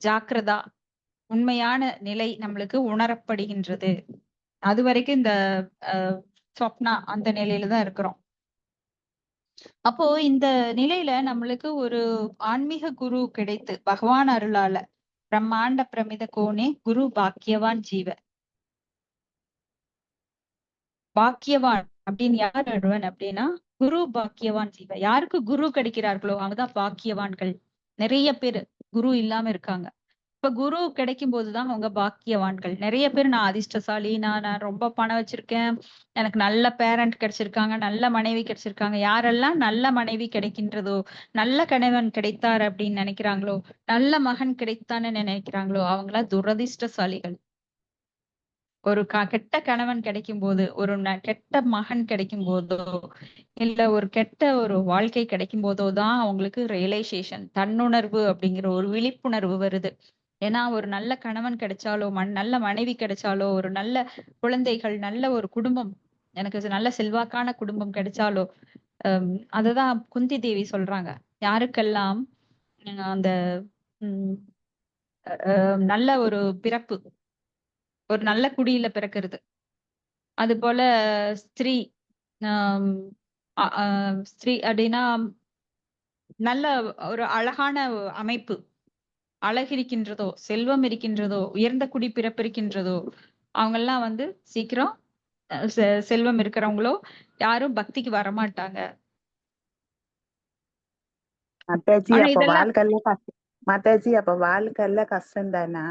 ஜாக்கிரதா உண்மையான நிலை நம்மளுக்கு உணரப்படுகின்றது. அது வரைக்கும் இந்த சொப்னா அந்த நிலையில தான் இருக்கிறோம். அப்போ இந்த நிலையில நம்மளுக்கு ஒரு ஆன்மீக குரு கிடைத்து பகவான் அருளால பிரம்மாண்ட பிரமித கோணே குரு பாக்கியவான் ஜீவ. பாக்கியவான் அப்படின்னு யார் அருவன் அப்படின்னா குரு பாக்கியவான் ஜீவ. யாருக்கு குரு கிடைக்கிறார்களோ அவங்கதான் பாக்கியவான்கள். நிறைய பேர் குரு இல்லாம இருக்காங்க. இப்ப குரு கிடைக்கும் போதுதான் அவங்க பாக்கியவான்கள். நிறைய பேர் நான் அதிர்ஷ்டசாலி, நான் ரொம்ப பணம் வச்சிருக்கேன், எனக்கு நல்ல பேரண்ட் கிடைச்சிருக்காங்க, நல்ல மனைவி கிடைச்சிருக்காங்க. யாரெல்லாம் நல்ல மனைவி கிடைக்கின்றதோ, நல்ல கணவன் கிடைத்தார் அப்படின்னு நினைக்கிறாங்களோ, நல்ல மகன் கிடைத்தான்னு நினைக்கிறாங்களோ, அவங்களா துரதிர்ஷ்டசாலிகள். ஒரு கெட்ட கணவன் கிடைக்கும் போது, ஒரு கெட்ட மகன் கிடைக்கும் போதோ, இல்ல ஒரு கெட்ட ஒரு வாழ்க்கை கிடைக்கும் போதோ தான் அவங்களுக்கு ரியலைசேஷன், தன்னுணர்வு அப்படிங்கிற ஒரு விழிப்புணர்வு வருது. ஏன்னா ஒரு நல்ல கணவன் கிடைச்சாலோ, நல்ல மனைவி கிடைச்சாலோ, ஒரு நல்ல குழந்தைகள், நல்ல ஒரு குடும்பம், எனக்கு நல்ல செல்வாக்கான குடும்பம் கிடைச்சாலோ, அததான் குந்தி தேவி சொல்றாங்க. யாருக்கெல்லாம் அந்த நல்ல ஒரு பிறப்பு, ஒரு நல்ல குடியில பிறக்கிறது, அது போல ஸ்திரீ, ஸ்திரீ அப்படின்னா நல்ல ஒரு அழகான அமைப்பு, அழகு இருக்கின்றதோ, செல்வம் இருக்கின்றதோ, உயர்ந்த குடி பிறப்பு இருக்கின்றதோ, அவங்க எல்லாம் சீக்கிரம் செல்வம் இருக்கிறவங்களோ யாரும் பக்திக்கு வரமாட்டாங்க. மாதாஜி ஆனா அப்ப இதெல்லாம் வாழ்க்கைல கஷ்டம். மாதாஜி அப்ப வாழ்க்கைல கஷ்டம் தானா?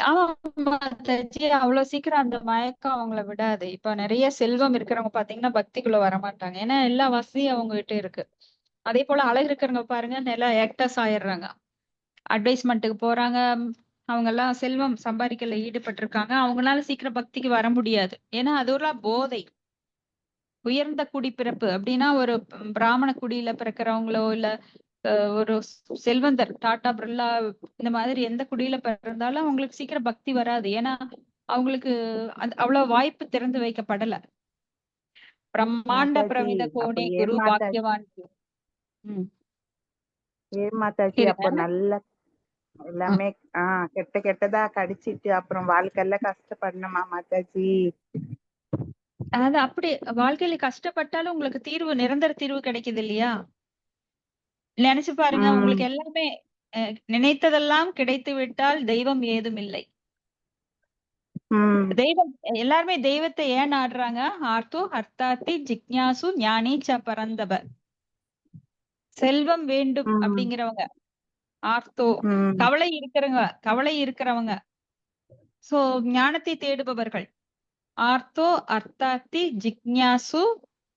ஆமா மாதாஜி, அவ்வளவு சீக்கிரம் அந்த மயக்கம் அவங்கள விடாது. இப்ப நிறைய செல்வம் இருக்கிறவங்க பாத்தீங்கன்னா பக்திக்குள்ள வரமாட்டாங்க. ஏன்னா எல்லா வசதியும் அவங்க கிட்ட இருக்கு. அதே போல அழகு இருக்கிறவங்க பாருங்க, நல்லா ஆக்டர்ஸ் ஆயிடுறாங்க, அட்வைஸ்மெண்ட்டுக்கு போறாங்க. அவங்க எல்லாம் செல்வம் சம்பாதிக்கல ஈடுபட்டிருக்காங்க. அவங்களால சீக்கிரம் பக்திக்கு வர முடியாது. ஏன்னா அது ஒரு போதை. உயர்ந்த குடிப்பிறப்பு அப்படின்னா ஒரு பிராமண குடியில பிறக்கிறவங்களோ, இல்ல ஒரு செல்வந்தர், டாடா பிர்லா இந்த மாதிரி எந்த குடியில பிறந்தாலும் அவங்களுக்கு சீக்கிரம் பக்தி வராது. ஏன்னா அவங்களுக்கு அவ்வளவு வாய்ப்பு திறந்து வைக்கப்படல. பிரம்மாண்ட மாதாஜி பிரமித அப்ப கோணே ஏன் குரு மாதாஜி பாக்கியவான். ஏன் மாதாஜி அப்ப இருங்க. நல்ல எல்லாமே கெட்ட கெட்டதா கடிச்சிட்டு அப்புறம் வாழ்க்கைல கஷ்டப்படணுமா மாதாஜி? அது அப்படி வாழ்க்கையில கஷ்டப்பட்டாலும் உங்களுக்கு தீர்வு, நிரந்தர தீர்வு கிடைக்குது இல்லையா? நினைச்சு பாருங்க, உங்களுக்கு எல்லாமே நினைத்ததெல்லாம் கிடைத்து விட்டால் தெய்வம் ஏதும் இல்லை. தெய்வம், எல்லாருமே தெய்வத்தை ஏன் நாடுறாங்க? ஆர்த்தோ அர்த்தாத்தி ஜிக்ஞாசு ஞானி ச பரந்தப. செல்வம் வேண்டும் அப்படிங்கிறவங்க ஆர்த்தோ, கவலை இருக்கிறவங்க சோ ஞானத்தை தேடுபவர்கள் ஆர்த்தோ அர்த்தாத்தி ஜிக்ஞாசு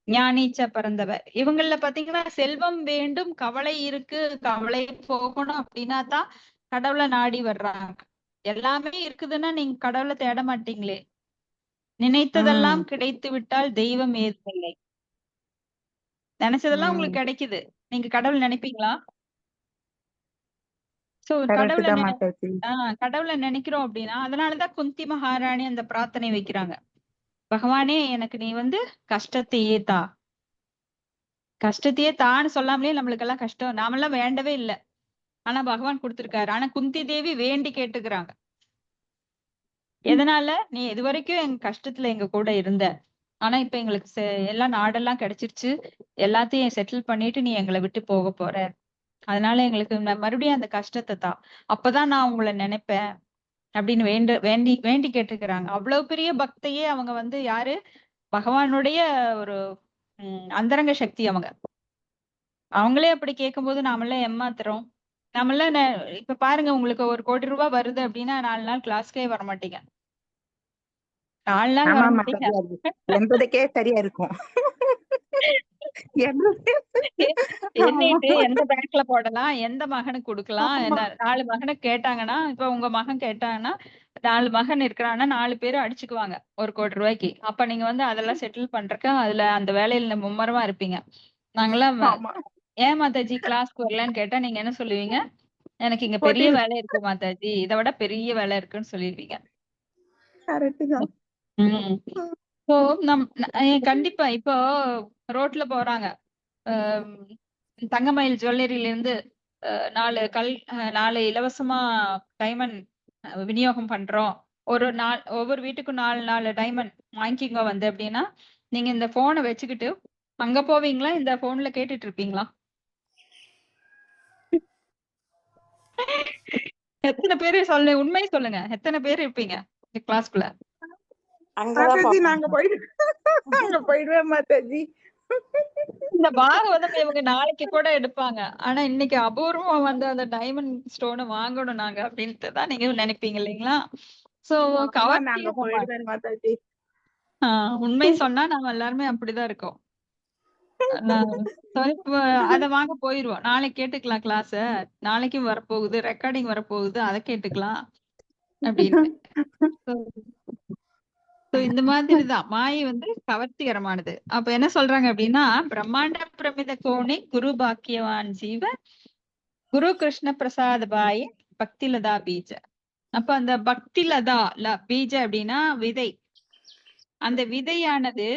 ஞானீச்ச பரந்தவர். இவங்கள பாத்தீங்கன்னா செல்வம் வேண்டும், கவலை இருக்கு, கவலை போகணும் அப்படின்னா தான் கடவுளை நாடி வர்றாங்க. எல்லாமே இருக்குதுன்னா நீங்க கடவுளை தேட மாட்டீங்களே. நினைத்ததெல்லாம் கிடைத்து விட்டால் தெய்வம் ஏதுமில்லை. நினைச்சதெல்லாம் உங்களுக்கு கிடைக்குது, நீங்க கடவுள் நினைப்பீங்களா? சோ கடவுளை நினைக்கிறோம் அப்படின்னா, அதனாலதான் குந்தி மகாராணி அந்த பிரார்த்தனை வைக்கிறாங்க. பகவானே எனக்கு நீ கஷ்டத்தையே தா, கஷ்டத்தையே தான்னு சொல்லாமலே நம்மளுக்கு எல்லாம் கஷ்டம், நாமெல்லாம் வேண்டவே இல்லை, ஆனா பகவான் கொடுத்திருக்காரு. ஆனா குந்தி தேவி வேண்டி கேட்டுக்கிறாங்க. எதனால? நீ இது வரைக்கும் எங்க கஷ்டத்துல எங்க கூட இருந்த, ஆனா இப்ப எங்களுக்கு எல்லாம் நாடெல்லாம் கிடைச்சிருச்சு, எல்லாத்தையும் செட்டில் பண்ணிட்டு நீ எங்களை விட்டு போக போற, அதனால எங்களுக்கு மறுபடியும் அந்த கஷ்டத்தை தான், அப்பதான் நான் உங்களை நினைப்பேன் அப்படின்னு வேண்டி வேண்டி கேட்டுக்கிறாங்க. அவ்வளவு பெரிய பக்தையே அவங்க வந்து யாரு, பகவானுடைய ஒரு அந்தரங்க சக்தி அவங்க. அவங்களே அப்படி கேட்கும்போது நாமெல்லாம் ஏமாத்துறோம். நாமெல்லாம் இப்ப பாருங்க, உங்களுக்கு 1 கோடி ரூபாய் வருது அப்படின்னா 4 நாள் கிளாஸ்க்கே வர மாட்டீங்க. 4 நாள் வர ஆமா மாட்டீங்க. மாதாஜி, அது என்பதுக்கே சரியா இருக்கும். எண்ணிட்டு எந்த பேங்க்ல போடலாம், எந்த மகனுக்கு கொடுக்கலாம், ஆமா 4 மகனுக்கு கேட்டாங்கன்னா, இப்ப உங்க மகன் கேட்டாங்கன்னா 4 மகன் இருக்கிறான்னா 4 பேரும் அடிச்சுக்குவாங்க 1 கோடி ரூபாய்க்கு. அப்ப நீங்க வந்து அதெல்லாம் செட்டில் பண்றதுக்கு அதுல அந்த வேலையில மும்மரமா இருப்பீங்க. நாங்கெல்லாம் ஆமா ஏன் மாதாஜி கிளாஸ்க்கு வரலன்னு கேட்டா நீங்க என்ன சொல்லுவீங்க? எனக்கு இங்க பெரிய போட்டி வேலை இருக்கு மாதாஜி, இதை விட பெரிய வேலை இருக்குன்னு சொல்லிருவீங்க. கரெக்ட் தான். சோ கண்டிப்பா இப்போ ரோட்ல போறாங்க, தங்கமயில் ஜுவல்லரியில இருந்து 4 இலவசமா டைமண்ட் விநியோகம் பண்றோம், ஒவ்வொரு வீட்டுக்கும் 4 டைமண்ட் வாங்கிக்கோங்க வந்து அப்படின்னா, நீங்க இந்த போனை வச்சுக்கிட்டு அங்க போவீங்களா, இந்த போன்ல கேட்டுட்டு இருப்பீங்களா? எத்தனை பேரு உண்மை சொல்லுங்க, எத்தனை பேர் இருப்பீங்க கிளாஸ்க்குள்ள? அங்கதான் மாதாஜி பாப்போம். நாங்க போயிடுவேன் மாதாஜி. இந்த பாகவதம் இவங்க நாளைக்கு கூட எடுப்பாங்க, ஆனா இன்னைக்கு அபூர்வமா வந்து அந்த டைமண்ட் ஸ்டோனை வாங்கணும் நாங்க அப்படின்ட்டு தான் நீங்க நினைப்பீங்க இல்லைங்களா? சோ ஆமா, கவர்ச்சி நாங்க போயிடுவேன் மாதாஜி. உண்மை சொன்னா நாம எல்லாருமே அப்படிதான் இருக்கோம். இப்போ அத வாங்க போயிருவோம், நாளைக்கு கேட்டுக்கலாம் கிளாஸ, நாளைக்கும் வரப்போகுது, ரெக்கார்டிங் வரப்போகுது, அதை கேட்டுக்கலாம் அப்படின்னு. இந்த மாதிரிதான் மாயை வந்து கவர்ச்சிகரமானது. அப்ப என்ன சொல்றாங்க அப்படின்னா, பிரம்மாண்ட பிரமித கோணி குரு பாக்கியவான் ஜீவ குரு கிருஷ்ண பிரசாத பாய பக்திலதா பீஜ. அப்ப அந்த பக்திலதா பீஜ அப்படின்னா விதை. அந்த விதையானது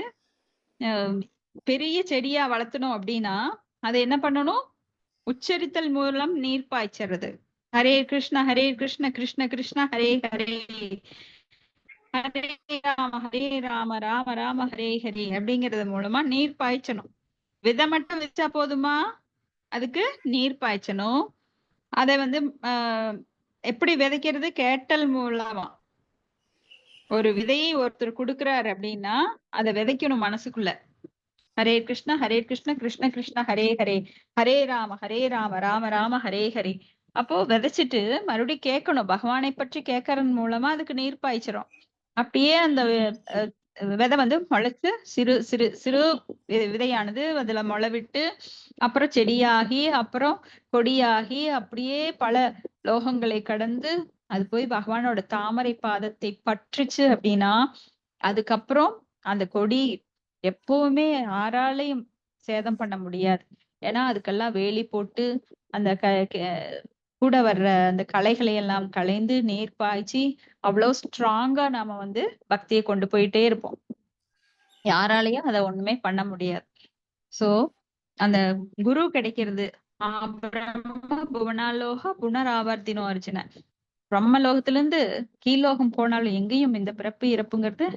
பெரிய செடியா வளர்த்தணும் அப்படின்னா அதை என்ன பண்ணணும்? உச்சரித்தல் மூலம் நீர் பாய்ச்சறது. ஹரே கிருஷ்ண கிருஷ்ண கிருஷ்ண ஹரே ஹரே, ஹரே ராம ராம ராம ஹரே ஹரே அப்படிங்கறது மூலமா நீர் பாய்ச்சணும். விதை மட்டும் வச்சா போதுமா? அதுக்கு நீர் பாய்ச்சணும். அதை வந்து எப்படி விதைக்கிறது? கேட்டல் மூலமா. ஒரு விதையை ஒருத்தர் கொடுக்கிறாரு அப்படின்னா அதை விதைக்கணும் மனசுக்குள்ள. ஹரே கிருஷ்ண கிருஷ்ண கிருஷ்ண ஹரே ஹரே, ஹரே ராம ராம ராம ஹரே ஹரே. அப்போ விதைச்சிட்டு மறுபடியும் கேட்கணும், பகவானை பற்றி கேட்கறது மூலமா அதுக்கு நீர் பாய்ச்சிரும். அப்படியே அந்த விதை வந்து முளைச்சு சிறு சிறு சிறு விதையானது அதுல முளைவிட்டு அப்புறம் செடியாகி அப்புறம் கொடியாகி அப்படியே பல லோகங்களை கடந்து அது போய் பகவானோட தாமரை பாதத்தை பற்றுச்சு அப்படின்னா அதுக்கப்புறம் அந்த கொடி எப்பவுமே யாராலையும் சேதம் பண்ண முடியாது. ஏன்னா அதுக்கெல்லாம் வேலி போட்டு அந்த கூட வர்ற அந்த களைகளை எல்லாம் களைந்து நீர் பாய்ச்சி அவ்வளவு ஸ்ட்ராங்கா நாம வந்து பக்தியை கொண்டு போயிட்டே இருப்போம். யாராலையும் அதை ஒண்ணுமே பண்ண முடியாது. சோ அந்த குரு கிடைக்கிறது பிரம்ம புவனாலோக புனராவர்த்தினோ அர்ஜுன. பிரம்மலோகத்துல இருந்து கீழோகம் போனாலும் எங்கேயும் இந்த பிறப்பு இறப்புங்கிறது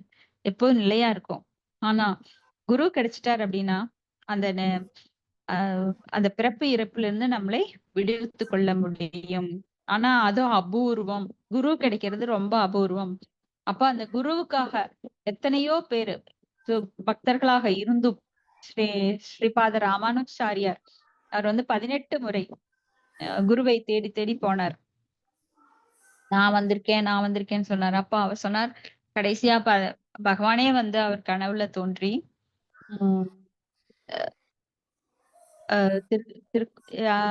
எப்போதும் நிலையா இருக்கும். ஆனா குரு கிடைச்சிட்டார் அப்படின்னா அந்த அந்த பிறப்பு இறப்புல இருந்து நம்மளை விடுவித்து கொள்ள முடியும். ஆனா அதுவும் அபூர்வம், குரு கிடைக்கிறது ரொம்ப அபூர்வம். அப்ப அந்த குருவுக்காக எத்தனையோ பேரு பக்தர்களாக இருந்தும் ஸ்ரீபாத ராமானுஜாரியார் அவர் வந்து 18 முறை குருவை தேடி தேடி போனார். நான் வந்திருக்கேன்னு சொன்னார். அப்ப அவர் சொன்னார், கடைசியா பகவானே வந்து அவர் கனவுல தோன்றி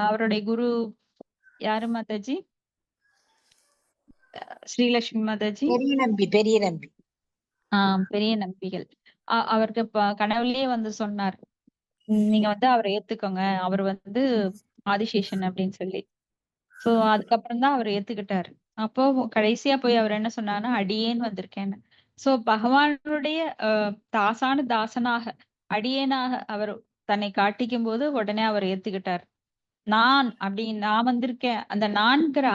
அவருடைய குரு யாரு மாதாஜி? ஸ்ரீலட்சுமி மாதாஜி. பெரிய நம்பி பெரிய நம்பிகள். அவருக்கு கனவுலயே வந்து சொன்னார், நீங்க வந்து அவரை ஏத்துக்கோங்க, அவர் வந்து ஆதிசேஷன் அப்படின்னு சொல்லி. சோ அதுக்கப்புறம் தான் அவர் ஏத்துக்கிட்டாரு. அப்போ கடைசியா போய் அவர் என்ன சொன்னார்னா, அடியேன் வந்திருக்கேன்னு. சோ பகவானுடைய தாசான தாசனாக அடியேனாக அவர் தன்னை காட்டிக்கும் போது உடனே அவர் ஏத்துக்கிட்டார். நான் வந்திருக்கேன், அந்த நான்கிற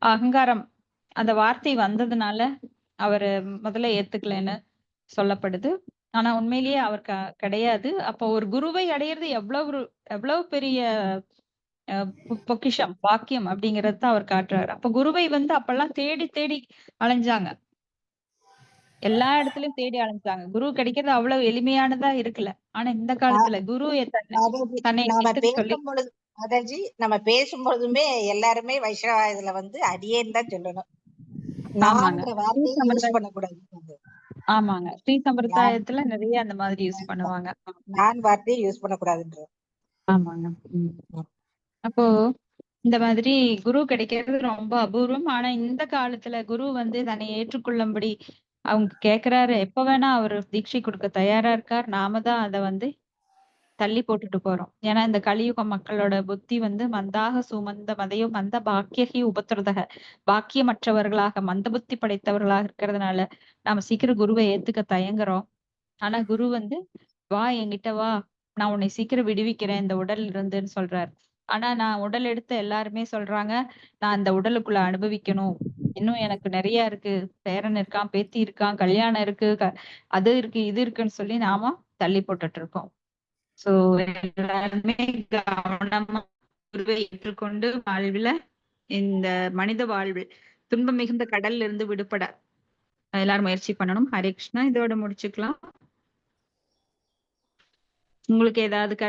அகங்காரம் அந்த வார்த்தை வந்ததுனால அவரு முதல்ல ஏத்துக்கலைன்னு சொல்லப்படுது. ஆனா உண்மையிலேயே அவர் கிடையாது. அப்போ ஒரு குருவை அடையிறது எவ்வளவு பெரிய பொக்கிஷம், பாக்கியம் அப்படிங்கறது தான் அவர் காட்டுறாரு. அப்ப குருவை வந்து அப்பெல்லாம் தேடி தேடி அலைஞ்சாங்க. எல்லா இடத்துலயும் தேடி அலைஞ்சாங்க. குரு கிடைக்கிறது அவ்வளவு எளிமையானதா இருக்கல. ஆனா இந்த காலத்துல குரு மாதாஜி, தன்னை நாம எடுத்துக்க சொல்லி பேசும்பொழுது மாதாஜி நம்ம பேசும்பொழுதுமே எல்லாருமே வைஷ்ணவ இதுல வந்து அடியேன்னு தான் சொல்லணும். ஆமாங்க. நான்ற வார்த்தையை யூஸ் பண்ணக்கூடாது. ஆமாங்க. ஸ்ரீ சம்பிரதாயத்துல நிறைய அந்த மாதிரி யூஸ் பண்ணுவாங்க. நான் வார்த்தையை யூஸ் பண்ணக்கூடாதுன்ற. ஆமாங்க. அப்போ இந்த மாதிரி குரு கிடைக்கிறது ரொம்ப அபூர்வம். ஆனா இந்த காலத்துல குரு வந்து தன்னை ஏற்றுக்கொள்ளும்படி அவங்க கேக்குறாரு. எப்ப வேணா அவரு தீட்சை கொடுக்க தயாரா இருக்கார். நாம தான் அத வந்து தள்ளி போட்டுட்டு போறோம். ஏன்னா இந்த கலியுக மக்களோட புத்தி வந்து மந்தாக சுமந்த மதையோ மந்த பாக்கியகி உபத்திரதக, பாக்கியமற்றவர்களாக மந்த புத்தி படைத்தவர்களாக இருக்கிறதுனால நாம சீக்கிரம் குருவை ஏத்துக்க தயங்குறோம். ஆனா குரு வந்து வா என்கிட்ட வா, நான் உன்னை சீக்கிரம் விடுவிக்கிறேன் இந்த உடல் இருந்துன்னு சொல்றாரு. ஆனா நான் உடல் எடுத்த எல்லாருமே சொல்றாங்க, நான் அந்த உடலுக்குள்ள அனுபவிக்கணும், இன்னும் எனக்கு நிறைய இருக்கு, பேரன் இருக்கான், பேத்தி இருக்கான், கல்யாணம் இருக்கு, அது இருக்கு இது இருக்குன்னு சொல்லி நாம தள்ளி போட்டுட்டு இருக்கோம். சோ எல்லாருமே கவனமா குருவை ஏற்றுக்கொண்டு வாழ்வுல இந்த மனித வாழ்வில் துன்பம் மிகுந்த கடல்ல இருந்து விடுபட எல்லாரும் முயற்சி பண்ணணும். ஹரே கிருஷ்ணா. இதோட முடிச்சுக்கலாம். உங்களுக்கு ஏதாவது